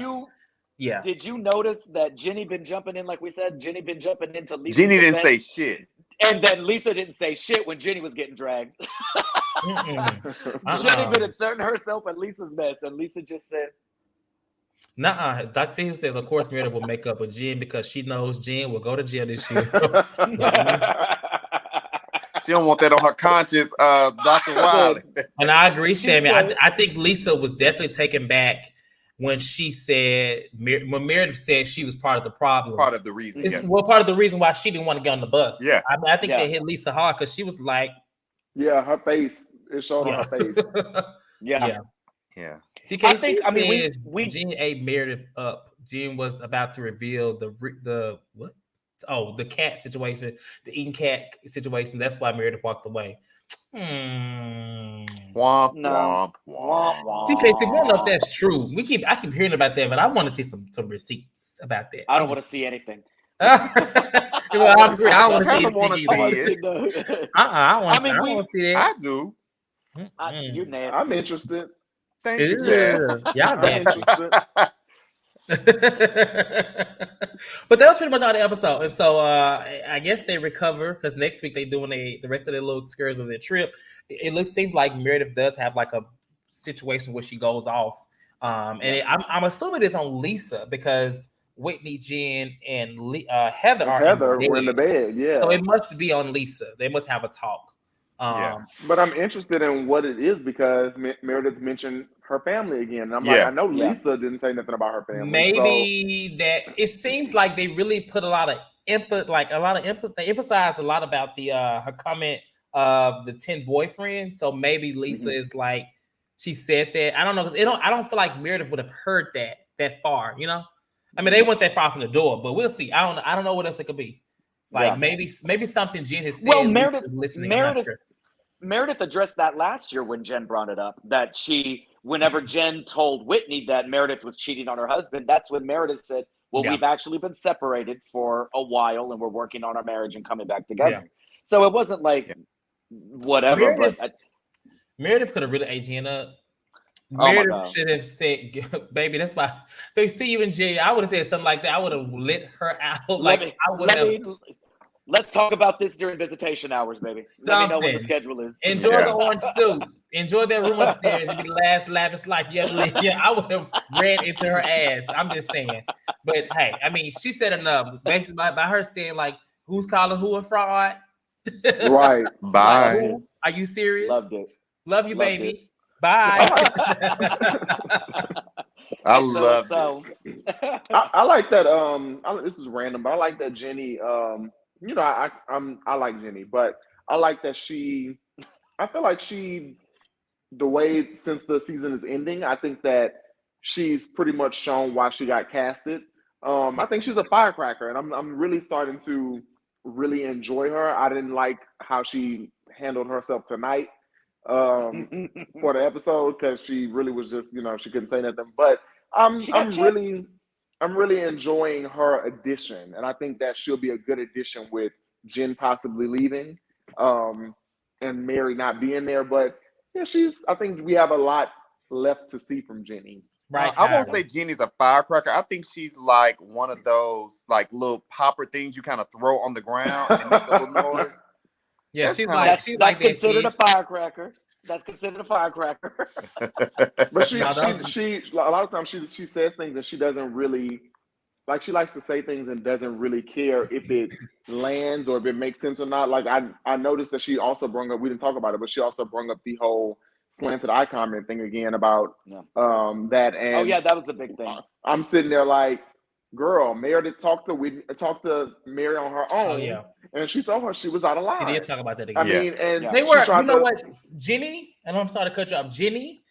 Did you notice that Jenny been jumping in, like we said? Jenny been jumping into Lisa. Jenny didn't say shit. And then Lisa didn't say shit when Jenny was getting dragged. Jenny been inserting herself in Lisa's mess, and Lisa just said, "Nuh-uh." Dr. Steve says, of course, Meredith will make up with Jen because she knows Jen will go to jail this year. She don't want that on her conscience, Dr. Wiley. And I agree, Sammy. I think Lisa was definitely taken back when she said, when Meredith said she was part of the problem. Part of the reason. Well, part of the reason why she didn't want to get on the bus. Yeah. I think they hit Lisa hard because she was like, her face. It showed on her face. Yeah. TK, Jen ate Meredith up. Jen was about to reveal the what? Oh, the cat situation, the eating cat situation. That's why Meredith walked away. Womp, womp, womp. TK, we don't know if that's true. I keep hearing about that, but I want to see some receipts about that. I don't want to see anything. Well, I agree. I don't want to see it. I want to see that. I do. You're nasty. I'm interested. Thank you, Chad. Yeah, I'm interested. But that was pretty much all the episode. And so I guess they recover because next week they're doing the rest of their little excursions of their trip. Seems like Meredith does have like a situation where she goes off. I'm assuming it's on Lisa because Whitney, Jen, and Heather were in the bed. Yeah, so it must be on Lisa. They must have a talk. But I'm interested in what it is because Meredith mentioned her family again, and I'm like, I know Lisa didn't say nothing about her family. Maybe that it seems like they really put a lot of emphasis. They emphasized a lot about the her comment of the 10 boyfriend. So maybe Lisa is like she said that. I don't know because I don't feel like Meredith would have heard that far. You know, I mean they went that far from the door, but we'll see. I don't know what else it could be. Like maybe something Jen has said. Well, Meredith addressed that last year when Jen brought it up, that whenever Jen told Whitney that Meredith was cheating on her husband, that's when Meredith said, well, we've actually been separated for a while and we're working on our marriage and coming back together. Yeah. So it wasn't like whatever, Meredith could have really aged Jen up. Meredith should have said, baby, that's why they see you in jail. I would have said something like that. I would have lit her out. Let's talk about this during visitation hours, baby. Let me know what the schedule is. Enjoy the orange soup. Enjoy that room upstairs. It'll be the last lavish life you ever live. Yeah, I would have ran into her ass. I'm just saying. But hey, I mean, she said enough. Basically, by her saying, like, who's calling who a fraud? Right. Bye. Like, are you serious? Loved it. Love you, baby. It. Bye. I love it. I like that. This is random, but I like that Jenny. You know, I like Jenny, but I like that I feel like the way since the season is ending, I think that she's pretty much shown why she got casted. I think she's a firecracker, and I'm really starting to really enjoy her. I didn't like how she handled herself tonight for the episode because she really was just, you know, she couldn't say nothing. But I'm really enjoying her addition, and I think that she'll be a good addition with Jen possibly leaving, and Mary not being there. But yeah, I think we have a lot left to see from Jenny. Right. I won't say Jenny's a firecracker. I think she's like one of those like little popper things you kind of throw on the ground and make a little noise. Yeah, that's considered a firecracker. That's considered a firecracker. But she a lot of times she says things and she doesn't really, like, she likes to say things and doesn't really care if it lands or if it makes sense or not. Like I noticed that she also brought up, we didn't talk about it, but she also brought up the whole slanted eye comment thing again about that. And that was a big thing. I'm sitting there like, girl, Meredith talked to Mary on her own, and she told her she was out of line. She did talk about that again. I mean, and they were, you know what, Jenny, and I'm sorry to cut you off, Jenny,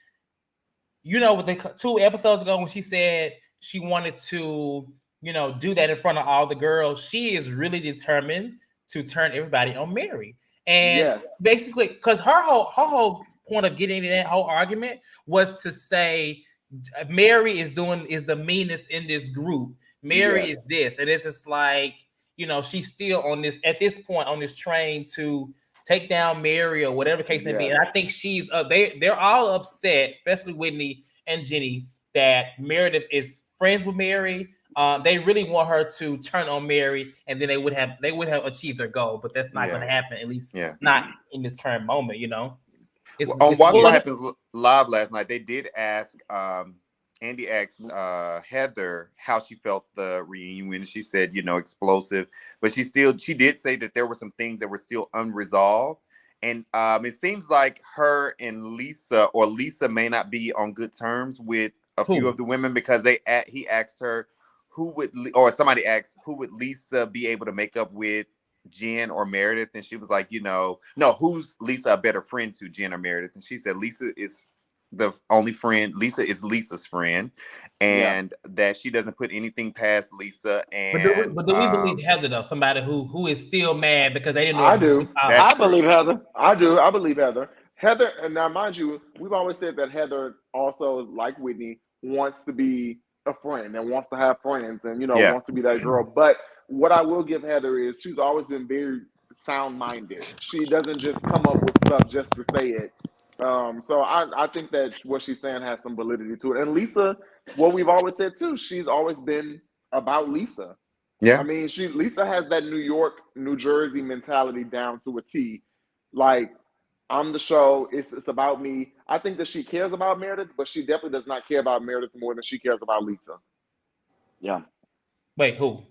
you know, with the 2 episodes ago when she said she wanted to, you know, do that in front of all the girls, she is really determined to turn everybody on Mary. And basically, because her whole point of getting into that whole argument was to say Mary is the meanest in this group. Mary is this, and it's just like, you know, she's still on this at this point on this train to take down Mary or whatever the case may be. And I think she's they're all upset, especially Whitney and Jenny, that Meredith is friends with Mary. They really want her to turn on Mary, and then they would have achieved their goal, but that's not going to happen, at least not in this current moment, you know. On Watch What Happens Live last night, they did ask Andy asked Heather how she felt the reunion. She said, you know, explosive, but she did say that there were some things that were still unresolved. And it seems like her and Lisa may not be on good terms with a few of the women because he asked her somebody asked who would Lisa be able to make up with, Jen or Meredith, and she was like, you know, no, who's Lisa a better friend to, Jen or Meredith? And she said Lisa is the only friend. Lisa is Lisa's friend, and that she doesn't put anything past Lisa. And but do we believe Heather though? Somebody who is still mad because they didn't know. I do. I believe Heather. I do. I believe Heather. Heather, and now mind you, we've always said that Heather also, like Whitney, wants to be a friend and wants to have friends, and, you know, wants to be that girl. But what I will give Heather is she's always been very sound-minded. She doesn't just come up with stuff just to say it. So I think that what she's saying has some validity to it. And Lisa, what we've always said too, she's always been about Lisa. Yeah. I mean, Lisa has that New York, New Jersey mentality down to a T. Like, I'm the show. It's about me. I think that she cares about Meredith, but she definitely does not care about Meredith more than she cares about Lisa. Yeah. Wait, who?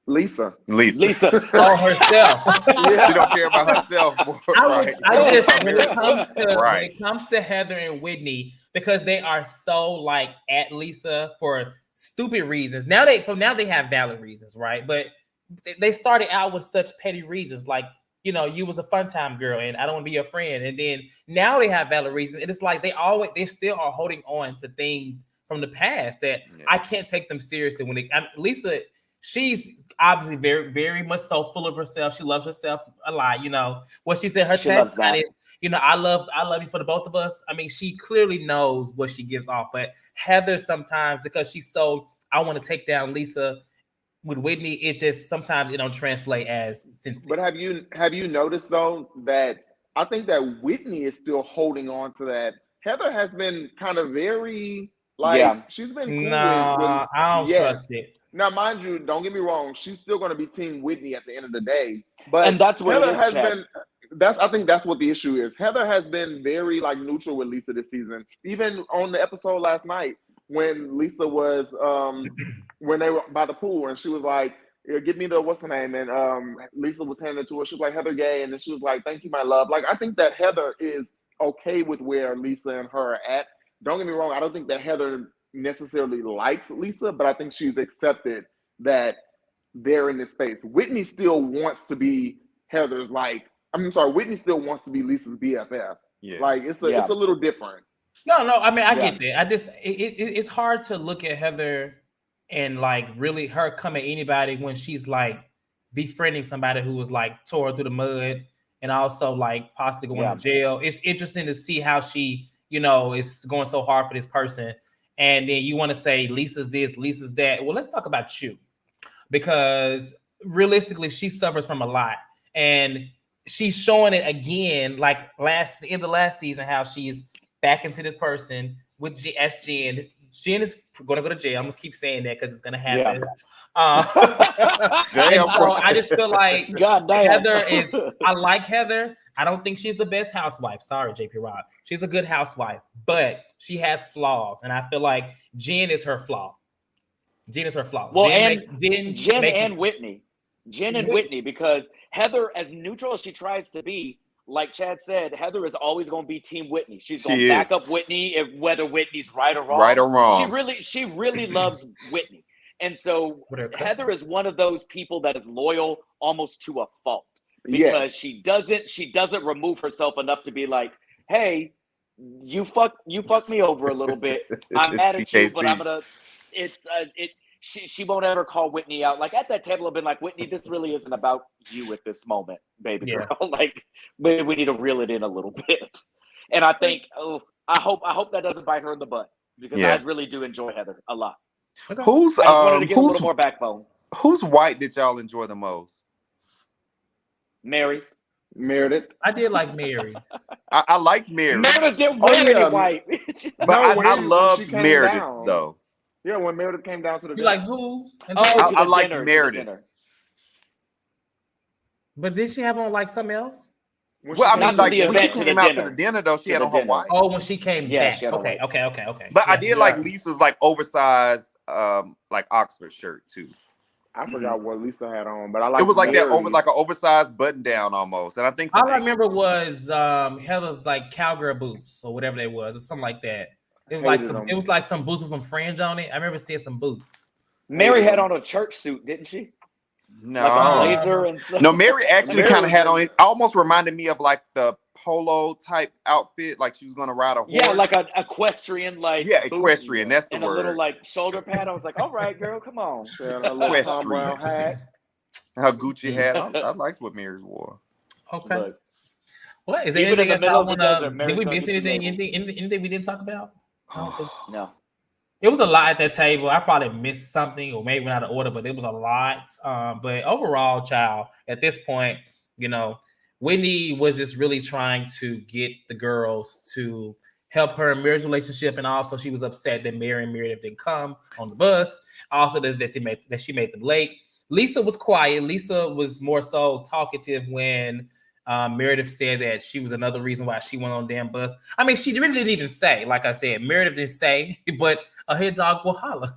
Lisa. Oh, herself. Yeah. She don't care about herself more. I just when it comes to Heather and Whitney, because they are so like at Lisa for stupid reasons. Now they have valid reasons, right? But they started out with such petty reasons, like, you know, you was a fun time girl and I don't want to be your friend. And then now they have valid reasons. And it's like they still are holding on to things from the past that I can't take them seriously. Lisa, she's obviously very, very much so full of herself. She loves herself a lot. You know what she said. Her tagline is, you know, I love you for the both of us. I mean, she clearly knows what she gives off. But Heather sometimes, because she's so, I want to take down Lisa. With Whitney, it just sometimes it don't translate as sincere. But have you noticed though that I think that Whitney is still holding on to that? Heather has been kind of very she's been cool with I don't trust it. Now, mind you, don't get me wrong, she's still going to be Team Whitney at the end of the day. But and that's what Heather has been. I think that's what the issue is. Heather has been very like neutral with Lisa this season. Even on the episode last night when Lisa was when they were by the pool and she was like, "Give me the what's her name?" And Lisa was handing it to her. She was like, "Heather gay," and then she was like, "Thank you, my love." Like, I think that Heather is okay with where Lisa and her are at. Don't get me wrong. I don't think that Heather necessarily likes Lisa, but I think she's accepted that they're in this space. Whitney still wants to be Heather's Whitney still wants to be Lisa's BFF. Yeah. Like it's a little different. No, I mean I get that. I just it's hard to look at Heather and like really her come at anybody when she's like befriending somebody who was like tore through the mud and also like possibly going to jail. It's interesting to see how she, you know, is going so hard for this person. And then you want to say Lisa's this, Lisa's that. Well, let's talk about you. Because realistically, she suffers from a lot. And she's showing it again, like in the last season, how she's back into this person with Jen. Jen is going to go to jail. I'm going to keep saying that because it's going to happen. So I just feel like Heather is, I like Heather. I don't think she's the best housewife. Sorry, JP Rob. She's a good housewife, but she has flaws. And I feel like Jen is her flaw. Well, Jen and Whitney. Jen and Whitney, because Heather, as neutral as she tries to be, like Chad said, Heather is always going to be Team Whitney. She's going to back up Whitney whether Whitney's right or wrong. She really loves Whitney. And so Heather is one of those people that is loyal almost to a fault because she doesn't remove herself enough to be like, hey, you fucked me over a little bit. I'm mad at you, but I'm gonna. She won't ever call Whitney out. Like at that table, I've been like, Whitney, this really isn't about you at this moment, baby girl. Like maybe we need to reel it in a little bit. And I think, I hope that doesn't bite her in the butt because I really do enjoy Heather a lot. Okay. I just wanted to give a little more backbone. Whose white did y'all enjoy the most? Mary's. Meredith. I did like Mary's. I liked Mary. Meredith didn't wear any white. But I loved Meredith though. Yeah, when Meredith came down to the dinner. You like who? I like Meredith. But did she have on like something else? Well, I mean, like when she came out to the dinner though, she had on her white. Oh, when she came back. Okay. But I did like Lisa's like oversized like Oxford shirt too. I forgot what Lisa had on, but I like it was like Mary's. That over like an oversized button down almost. And I think all I remember was Heather's like cowgirl boots or whatever they was, or something like that. It was like some boots with some fringe on it. I remember seeing some boots. Mary had on a church suit, didn't she? No, like a blazer and stuff. No. Mary actually kind of had on it. Almost reminded me of like the polo type outfit, like she was gonna ride a horse. Yeah, like an equestrian, like equestrian. That's the word. A little like shoulder pad. I was like, all right, girl, come on. Tom Brown hat. Her Gucci hat. I liked what Mary wore. Okay. Look, what is there anything in the middle of the desert? Did we miss anything? Anything we didn't talk about? No. It was a lot at that table. I probably missed something or maybe went out of order, but it was a lot. But overall, child, at this point, you know, Whitney was just really trying to get the girls to help her in Mary's relationship, and also she was upset that Mary and Meredith didn't come on the bus. Also, that she made them late. Lisa was quiet. Lisa was more so talkative when Meredith said that she was another reason why she went on damn bus. I mean, she really didn't even say. Like I said, Meredith didn't say, but a head dog will holler.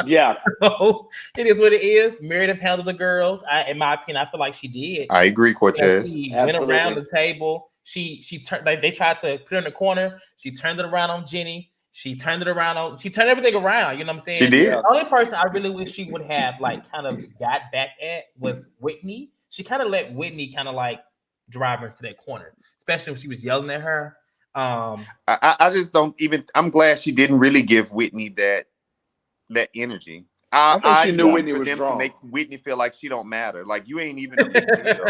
Yeah. So it is what it is. Meredith handled the girls. In my opinion, I feel like she did. I agree, Cortez. She went around the table. She turned. Like, they tried to put her in the corner. She turned it around on Jenny. She turned it around on. She turned everything around. You know what I'm saying? She did. The only person I really wish she would have like kind of got back at was Whitney. She kind of let Whitney kind of like drive her into that corner, especially when she was yelling at her. I just don't even. I'm glad she didn't really give Whitney that energy. I think she knew Whitney was wrong. To make Whitney feel like she don't matter. Like, you ain't even a big deal.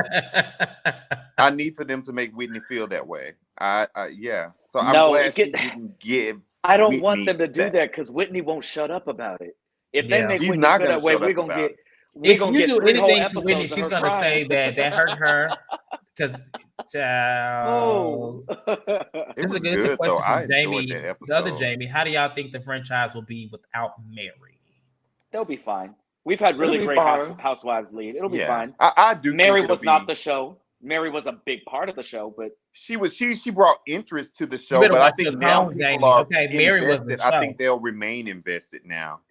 I need for them to make Whitney feel that way. Yeah. So I'm glad she didn't give. I don't want them to do that because Whitney won't shut up about it. If they make Whitney feel that way, we're gonna get. If you do anything to Whitney, she's gonna say that hurt her. Because child, this is a good question from Jamie. The other Jamie, how do y'all think the franchise will be without Mary? They'll be fine. We've had really great Housewives lead. It'll be fine. I do. Mary was not the show. Mary was a big part of the show, but she brought interest to the show. But I think now people are Mary was the show. I think they'll remain invested now.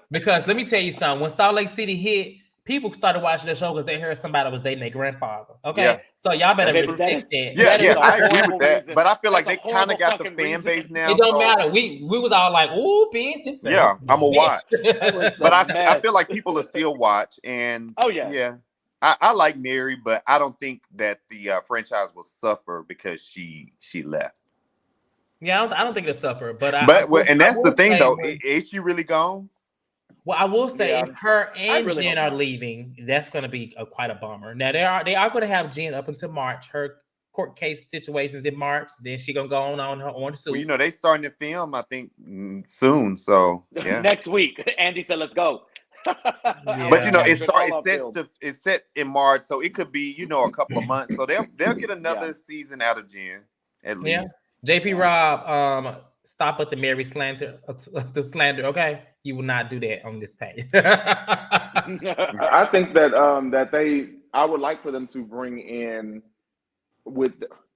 Because let me tell you something. When Salt Lake City hit, people started watching the show because they heard somebody was dating their grandfather. Okay, so y'all better respect that. Yeah, I agree with that. But I feel like they kind of got the fan base now. It don't matter. We was all like, "Ooh, bitch!" Yeah, I'm gonna watch. But I feel like people will still watch. And yeah. I like Mary, but I don't think that the franchise will suffer because she left. Yeah, I don't think it'll suffer. But and that's the thing, though. Is she really gone? Well, I will say if her and Jen are leaving, that's going to be quite a bummer. Now they are going to have Jen up until March. Her court case situations in March. Then she gonna go on her own suit. Well, you know they starting to film, I think, soon. So yeah, next week. Andy said, "Let's go." But you know, it's set in March, so it could be a couple of months. So they'll get another season out of Jen at least. JP Rob, stop at the Mary slander. The slander, okay? You will not do that on this page. I think that I would like for them to bring in, with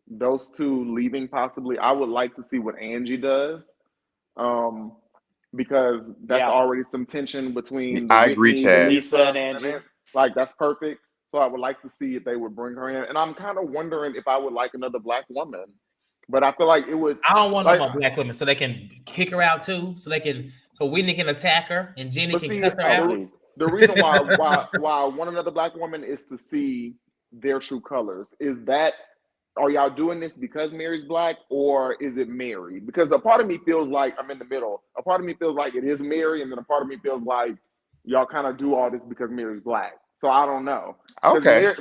those two leaving possibly. I would like to see what Angie does. Because that's already some tension between Lisa and Angie. Like, that's perfect. So I would like to see if they would bring her in. And I'm kind of wondering if I would like another Black woman. But I feel like it would. I don't want no more Black women, so they can kick her out too. So Whitney can attack her and Jenny can cuss her out. The reason why I want another Black woman is to see their true colors. Are y'all doing this because Mary's Black, or is it Mary? Because a part of me feels like I'm in the middle. A part of me feels like it is Mary, and then a part of me feels like y'all kind of do all this because Mary's Black. So I don't know. Okay.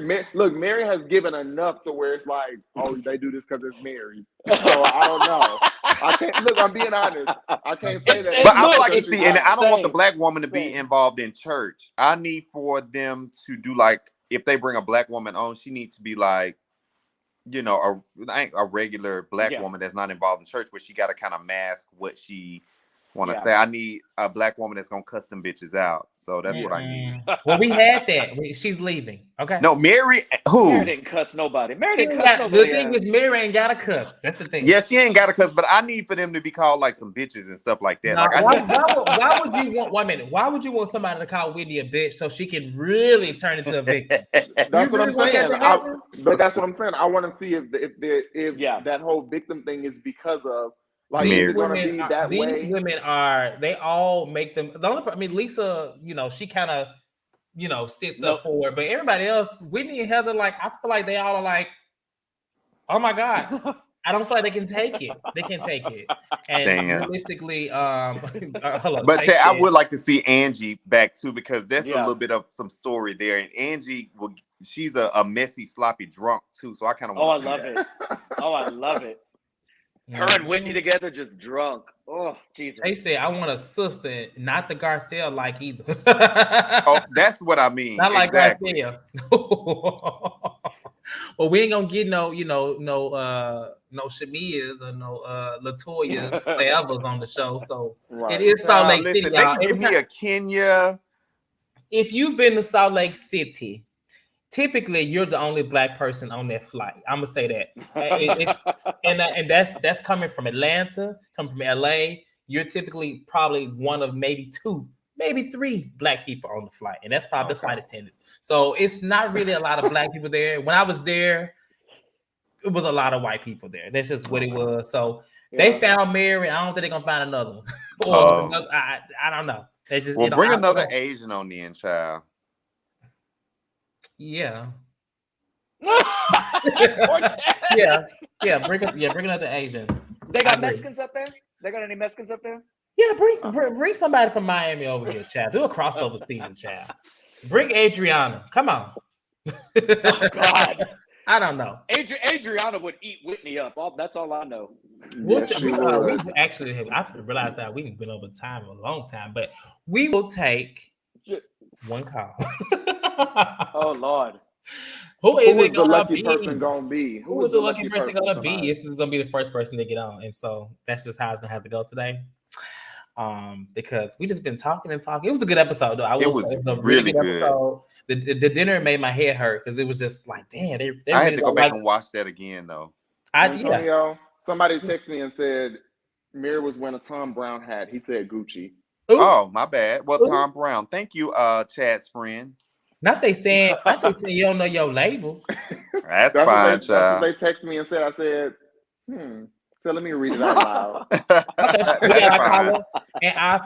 Mary has given enough to where it's like, oh, they do this because it's Mary. So I don't know. I can't look. I'm being honest. I can't say that. But I feel like and I don't want the Black woman to be involved in church. I need for them to do like, if they bring a Black woman on, she needs to be like, a regular Black woman that's not involved in church, where she got to kind of mask what she want to say. I need a Black woman that's gonna cuss them bitches out. So that's what I need. Well, we had that. She's leaving. Okay. No, Mary. Who? Mary didn't cuss nobody. The thing is, Mary ain't got to cuss. That's the thing. Yeah, she ain't got to cuss, but I need for them to be called like some bitches and stuff like that. Why would you want? 1 minute. Why would you want somebody to call Whitney a bitch so she can really turn into a victim? That's what I'm saying. But that's what I'm saying. I want to see if that whole victim thing is because of. Like, these women they all make them. Lisa, she kind of, sits up for it, but everybody else, Whitney and Heather, like, I feel like they all are like, oh my God, I don't feel like they can take it. They can take it. And realistically, but I would like to see Angie back too, because there's a little bit of some story there, and Angie she's a messy, sloppy drunk too, so I kind of want to see that. I love it. Her and Whitney together, just drunk. Oh, Jesus. They said, I want a sister, not the Garcelle like either. Oh, that's what I mean. Not like Garcelle. Well, we ain't gonna get no Shamias or no Latoya Forever's on the show. So it is Salt Lake City, y'all. Give me a Kenya. If you've been to Salt Lake City typically you're the only black person on that flight. I'm gonna say that, and that's coming from Atlanta, coming from LA. You're typically probably one of maybe two, maybe three black people on the flight, and that's probably the flight attendants. So it's not really a lot of black people there. When I was there, it was a lot of white people there. That's just what it was. So they found Mary. I don't think they're gonna find another one. I don't know. It's just bring another Asian on the end, child. Yeah. Bring another Asian. They got Mexicans up there? They got any Mexicans up there? Yeah, bring somebody from Miami over here, child. Do a crossover season, child. Bring Adriana. Come on. Oh God. I don't know. Adriana would eat Whitney up. That's all I know. We actually have. I realized that we've been over time a long time, but we will take one call. Oh Lord. Who is the lucky person gonna be? Who is the lucky person gonna be? This is gonna be the first person to get on, and so that's just how it's gonna have to go today. Because we just been talking and talking. It was a good episode, though. It was a really good episode. The dinner made my head hurt because it was just like, damn. I had to go back and watch that again, though. Antonio, somebody texted me and said Mary was wearing a Tom Brown hat. He said Gucci. Ooh. Oh, my bad. Well, Tom Brown. Thank you, Chad's friend. Not they saying you don't know your labels. That's fine, child. They texted me and said, I said, So let me read it out loud. Okay. And our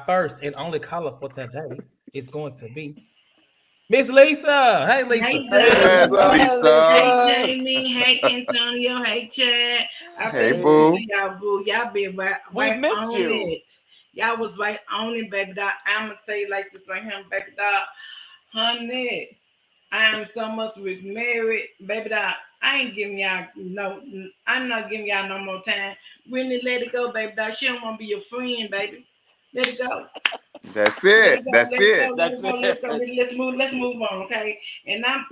first and only caller for today is going to be Miss Lisa. Hey, Lisa. Hey, Lisa. Hey, Jamie. Hey, Antonio. Hey, Chad. Hey, boo. Y'all, boo. Y'all been right missed on you. it. Y'all was right on it, baby doll. I'm going to tell you like this right here, baby doll. Honey, I am so much with Mary, baby doll. I ain't giving y'all I'm not giving y'all no more time. Really let it go, baby doll. She don't want to be your friend, baby. Let it go. That's it. Let's move on, okay? And I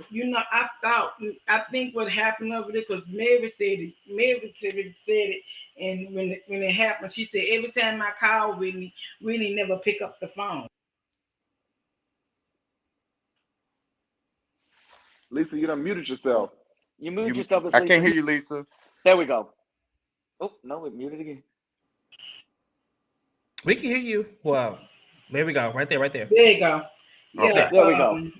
think what happened over there, because Mary said it, and when it happened, she said every time I call Whitney never pick up the phone. Lisa, you done muted yourself. You muted yourself. I can't hear you, Lisa. There we go. Oh, no, it muted again. We can hear you. Well, there we go. Right there. There you go. Yeah, okay. There we go.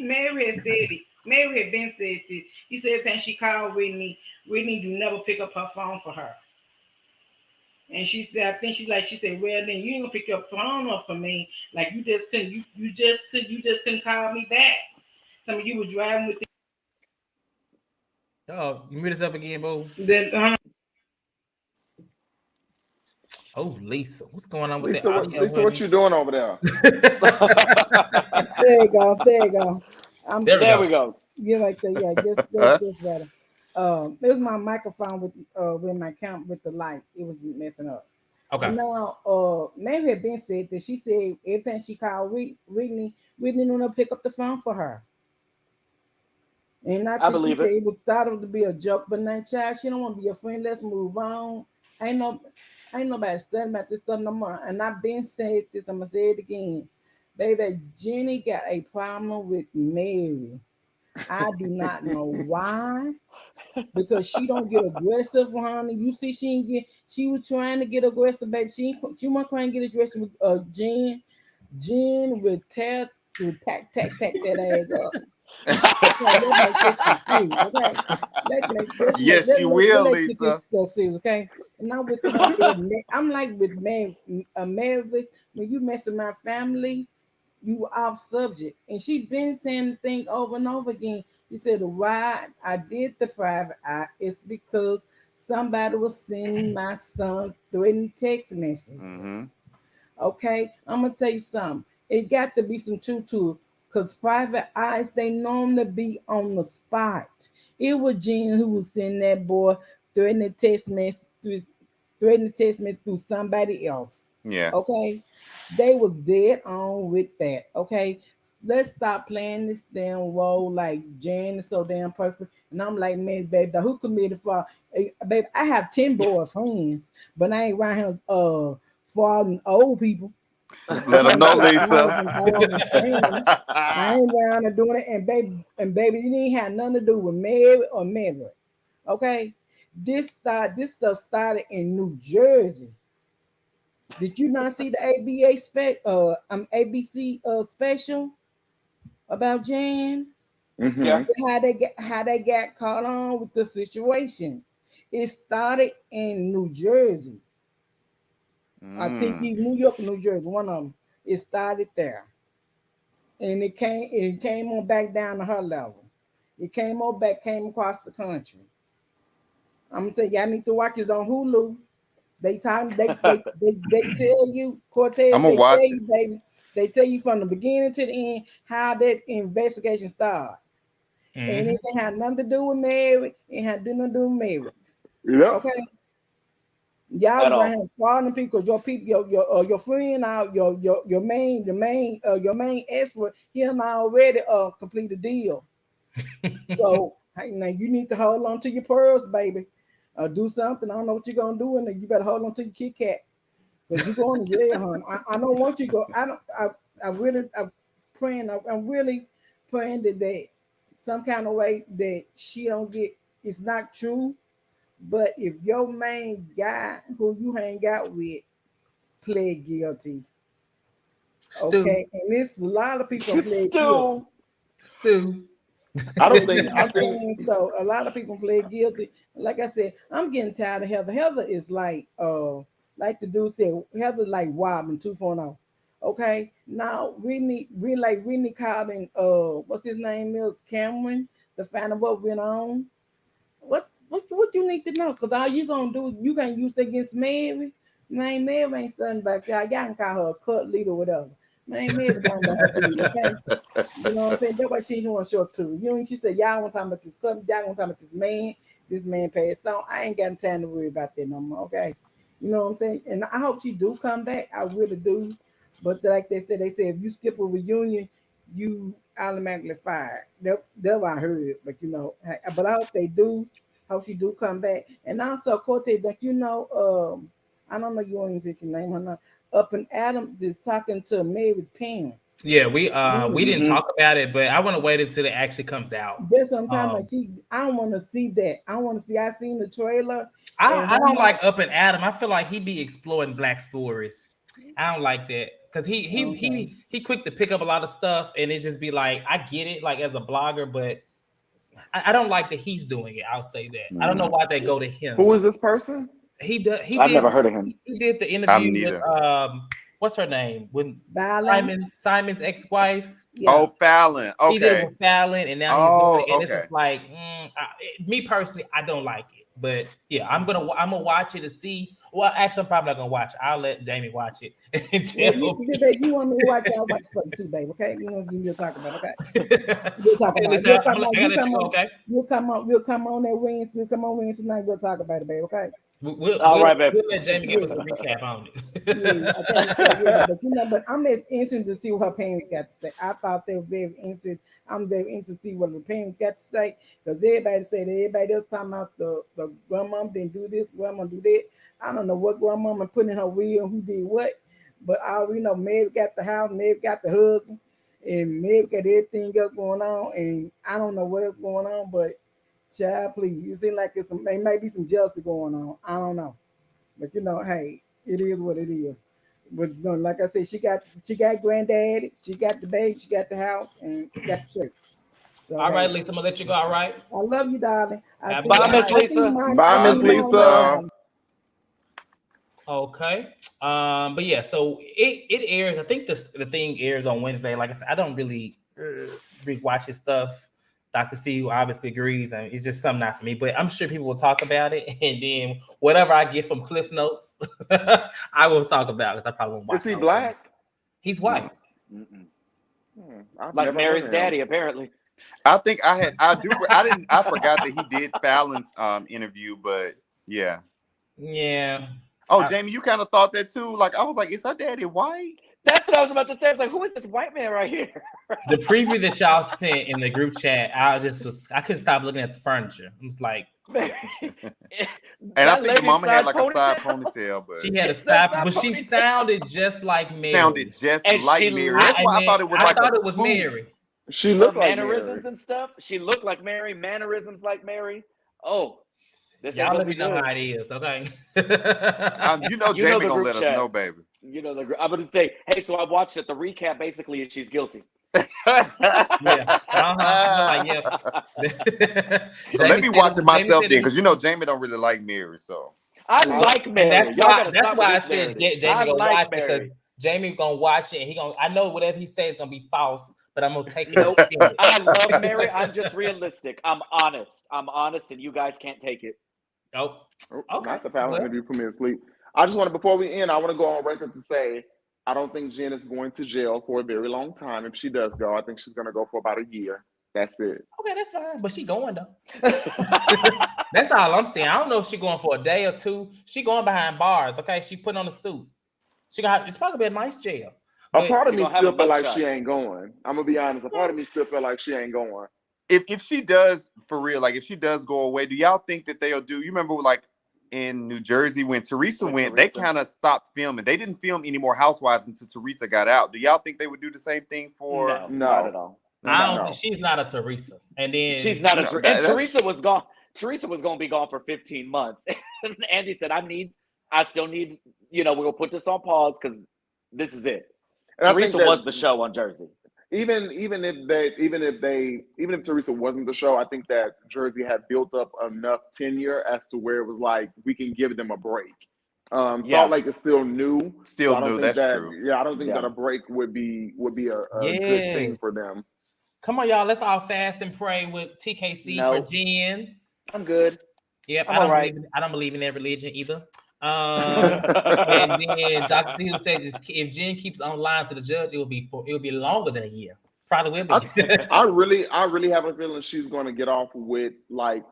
Mary had said it. Mary had been said it. He said every time she called Whitney do never pick up her phone for her. And she said, she said, well, then you ain't gonna pick your phone up for me. Like you just couldn't call me back. Some of you were driving with Oh, you mute yourself again, boo. Then Oh, Lisa, what's going on with Lisa, that audio? Lisa, what you doing over there? There you go. There we go. Yeah, like that. Yeah, just better. It was my microphone with my count with the light. It was messing up. Okay. Now, Mary had been said that she said every time she called Whitney don't know pick up the phone for her. And I believe she said it was thought it would be a joke, but now, child, she don't want to be your friend. Let's move on. Ain't nobody studying about this stuff no more. And I've been saying this, I'm gonna say it again. Baby, Jenny got a problem with Mary. I do not know why. Because she don't get aggressive, honey. You see, she was trying to get aggressive, baby. She wasn't trying to get aggressive with Jen. Jen would tack that ass up. Yes, you will, Lisa. Okay, and I'm like with Meredith. When you mess with my family, you off subject. And she been saying the thing over and over again. She said, why I did the private eye is because somebody was sending my son threatening text messages. Mm-hmm. Okay, I'm gonna tell you something. It got to be some truth to it. Because private eyes, they normally be on the spot. It was Jen who was sending that boy threatening text message through somebody else. Yeah. Okay. They was dead on with that. Okay. Let's stop playing this damn role like Jen is so damn perfect. And I'm like, man, baby, who committed for? Baby, I have 10 boyfriends, but I ain't around here for all old people. Let them know, Lisa. I ain't down there doing it, and baby, you didn't have nothing to do with Mary or Meredith. Okay, this stuff started in New Jersey. Did you not see the ABC special about Jan? Mm-hmm. Yeah. How they got caught on with the situation. It started in New Jersey. I think New York, New Jersey, one of them. It started there, and it came on back down to her level. It came across the country. I'm gonna say y'all need to watch this on Hulu. They tell you, Cortez. I'm gonna watch it. You, baby. They tell you from the beginning to the end how that investigation started. And it had nothing to do with Mary. It had nothing to do with Mary. Yep. Okay. Y'all right here squattering people, your friend out, your main expert, he and I already complete the deal. So hey, now you need to hold on to your pearls, baby. Do something. I don't know what you're gonna do, and you better hold on to your Kit Kat. Because you're going to jail, hon. I don't want you to go. I'm really praying that some kind of way that she don't get, it's not true. But if your main guy who you hang out with pled guilty, okay, and there's a lot of people pled guilty. I think so. A lot of people pled guilty. Like I said, I'm getting tired of Heather. Heather is like the dude said, Heather like Robin 2.0. Okay, now Whitney calling what's his name is Cameron to find out what went on. What you need to know? Because all you gonna do, you gonna use it against Mary. Man, Mary ain't something about y'all. Y'all can call her a cut leader or whatever. Man, Mary talking about her too, okay? You know what I'm saying? That's why she didn't want to show up to. You know, she said, y'all want to talk about this cut, y'all want to talk about this man. This man passed on. I ain't got time to worry about that no more, okay? You know what I'm saying? And I hope she do come back. I really do. But like they said if you skip a reunion, you automatically fired. That's what I heard. But you know, but I hope they do. Hope she do come back. And also, Cortez, that you know, I don't know your name or not. Up and Adams is talking to Mary's parents. Yeah, we didn't talk about it, but I want to wait until it actually comes out. That's what I'm talking about. I don't want to see that. I seen the trailer. I don't like Up and Adam. I feel like he be exploring black stories. I don't like that because he quick to pick up a lot of stuff, and it just be like, I get it, like as a blogger, but I don't like that he's doing it. I'll say that. I don't know why they go to him. Who is this person? I've never heard of him. He did the interview with what's her name? With Simon's ex-wife. Yeah. Oh, Fallon. Okay. He did it with Fallon, and now he's doing it. And it's just like, me personally, I don't like it. But yeah, I'm gonna watch it to see. Well, actually, I'm probably not gonna watch it. I'll let Jamie watch it. You want me to watch it? I'll watch it too, babe. Okay, you know you'll talk about it. Okay, we'll talk about it. We'll come on that Wednesday. We'll come on Wednesday night. We'll talk about it, babe. Okay. All right, babe. We'll let Jamie give us a recap on it. But I'm just interested to see what her parents got to say. I thought they were very interested. I'm very interested to see what the parents got to say, because everybody else talking about the grandmom didn't do this, grandma do that. I don't know what grandmama put in her wheel, who did what, but all we know, Mary got the house, Mary got the husband, and Mary got everything else going on, and I don't know what else going on, but child, please, it seems like there may be some jealousy going on. I don't know, but hey, it is what it is. But like I said, she got granddaddy, she got the baby, she got the house, and got the church. So, all right, Lisa, I'm gonna let you go. All right. I love you, darling. Bye, Miss Lisa. Bye, Miss Lisa. Okay. But yeah, so it airs. I think the thing airs on Wednesday. Like I said, I don't really watch his stuff. Dr. C, who obviously agrees, and it's just something not for me. But I'm sure people will talk about it, and then whatever I get from Cliff Notes, I will talk about it. Because I probably won't watch. Is he black? He's white. Like Mary's daddy, apparently. I think I forgot that he did Fallon's interview, but yeah. Yeah. Oh, Jamie, you kind of thought that too. Like I was like, is her daddy white? That's what I was about to say. I was like, who is this white man right here? The preview that y'all sent in the group chat, I couldn't stop looking at the furniture. I was like, and I think the mama had like a side ponytail, but she had a side, but she sounded just like Mary. Sounded just like Mary. That's why I thought it was I like thought it was Mary. She looked like mannerisms Mary. and stuff. She looked like Mary, mannerisms like Mary. Oh, this y'all let me know how it is, okay? You know, Jamie gonna let us know, baby. You know, I'm gonna say, hey, so I watched it. The recap basically is she's guilty. Yeah. Like, yeah. So let me watch it myself then, because you know Jamie don't really like Mary, so I like Mary. That's why I said Jamie gonna watch it, because Jamie gonna watch it and I know whatever he says is gonna be false, but I'm gonna take it. I love Mary. I'm just realistic. I'm honest, and you guys can't take it. Nope. Okay. Not the power interview put me to sleep. I just want to, before we end, I want to go on record to say I don't think Jen is going to jail for a very long time. If she does go, I think she's going to go for about a year. That's it. Okay, that's fine. But she going though. That's all I'm saying. I don't know if she going for a day or two. She going behind bars. Okay, she putting on a suit. It's probably be a nice jail. A part of me still feel like she ain't going. I'm gonna be honest. A part of me still feel like she ain't going. If she does, for real, like if she does go away, do y'all think that they'll do? You remember like in New Jersey when Teresa went, they kind of stopped filming. They didn't film any more Housewives until Teresa got out. Do y'all think they would do the same thing for? No, not at all. I don't. She's not a Teresa, and then she's not a. And Teresa was gone. Teresa was going to be gone for 15 months. And Andy said, I still need. We're gonna put this on pause because this is it. And Teresa was the show on Jersey. Even if Teresa wasn't the show, I think that Jersey had built up enough tenure as to where it was like we can give them a break. Salt Lake is still new. Still new. That's true. Yeah, I don't think that a break would be a good thing for them. Come on, y'all. Let's all fast and pray with TKC for Jen. I'm good. Yep, I don't believe in that religion either. And then Dr. C said if Jen keeps online to the judge, it will be longer than a year. Probably will be. I really have a feeling she's going to get off with like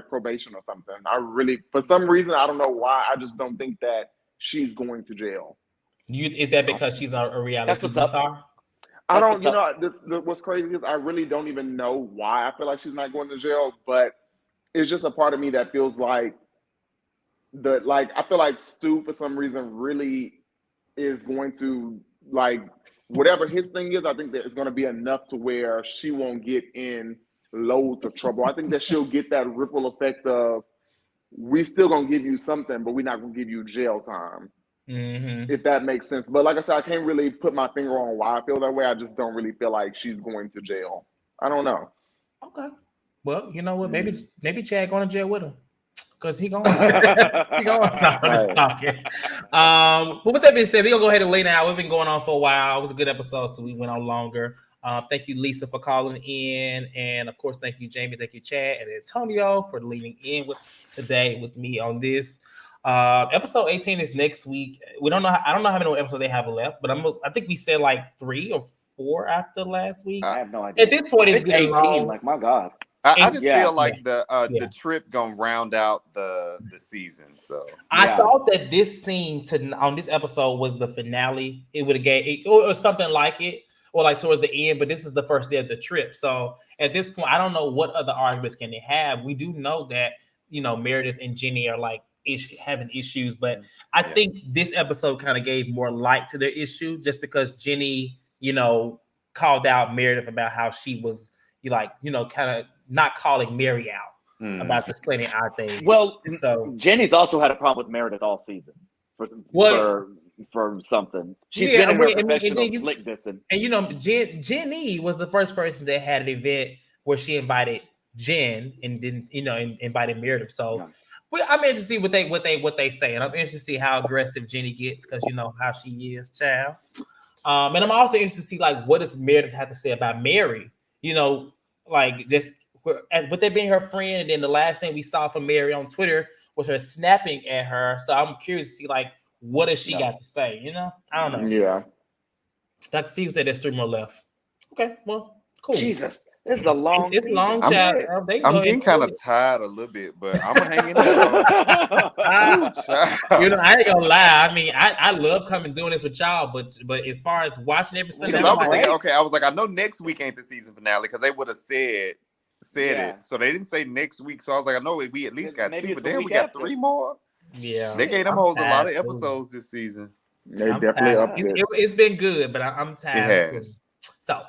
probation or something. For some reason, I don't know why. I just don't think that she's going to jail. Is that because she's a reality star? I don't. What's crazy is I really don't even know why I feel like she's not going to jail, but it's just a part of me that feels like I feel like Stu for some reason really is going to like whatever his thing is. I think that it's going to be enough to where she won't get in loads of trouble. I think that she'll get that ripple effect of we still gonna give you something, but we're not gonna give you jail time. Mm-hmm. If that makes sense. But like I said, I can't really put my finger on why I feel that way. I just don't really feel like she's going to jail. I don't know. Okay. Well, you know what? Maybe Chad going to jail with her. Because he going. I'm just talking. But with that being said, we're going to go ahead and lay down. We've been going on for a while. It was a good episode, so we went on longer. Thank you, Lisa, for calling in. And, of course, thank you, Jamie. Thank you, Chad. And Antonio for leading in today with me on this. Episode 18 is next week. I don't know how many more episodes they have left, but I think we said like 3 or 4 after last week. I have no idea. At this point, it's 18. long. Like, my God. I just feel like the trip gonna round out the season. So I thought that this scene on this episode was the finale. It would have gave or something like it, or like towards the end. But this is the first day of the trip. So at this point, I don't know what other arguments can they have. We do know that Meredith and Jenny are like having issues, but I think this episode kind of gave more light to their issue, just because Jenny, called out Meredith about how she was kind of not calling Mary out about the slitting eye thing. Well, so Jenny's also had a problem with Meredith all season for something. She's been in her professional slick dissing. And Jenny was the first person that had an event where she invited Jen and didn't, invited Meredith. So I'm interested to see what they say, and I'm interested to see how aggressive Jenny gets because how she is, child. And I'm also interested to see what does Meredith have to say about Mary. Just with that being her friend, and then the last thing we saw from Mary on Twitter was her snapping at her. So I'm curious to see what does she got to say. I don't know. Yeah. Dr. C said there's 3 more left. Okay, well, cool. Jesus. It's a long It's season. long, child. I'm getting kind of tired a little bit, but I'm gonna hang in there. You know, I ain't gonna lie. I mean, I love doing this with y'all, but as far as watching every Sunday, I was thinking, okay, I was like, I know next week ain't the season finale because they would have said it, so they didn't say next week. So I was like, I know we at least got two, but then we got 3 more. Yeah, they gave them hoes a lot of episodes this season. They definitely up there. It's been good, but I'm tired. It has. So,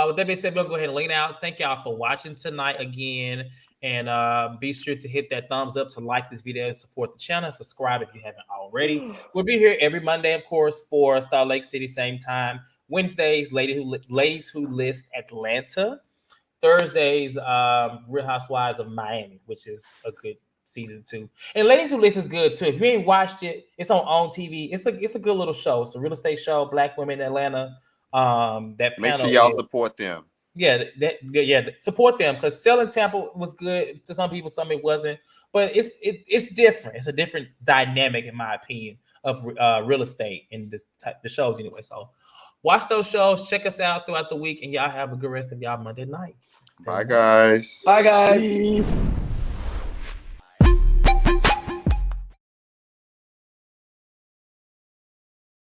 with that being said, we'll go ahead and lay it out. Thank y'all for watching tonight again. And be sure to hit that thumbs up to like this video and support the channel. Subscribe if you haven't already. We'll be here every Monday, of course, for Salt Lake City, same time. Wednesdays, Ladies Who List Atlanta. Thursdays, Real Housewives of Miami, which is a good season 2. And Ladies Who List is good too. If you ain't watched it, it's on TV. It's a good little show. It's a real estate show, Black women in Atlanta. That make sure y'all support them. Yeah, support them because Selling Tampa was good to some people, some it wasn't. But it's different. It's a different dynamic, in my opinion, of real estate in the shows anyway. So watch those shows. Check us out throughout the week, and y'all have a good rest of y'all Monday night. Bye, guys. Bye, guys. Peace.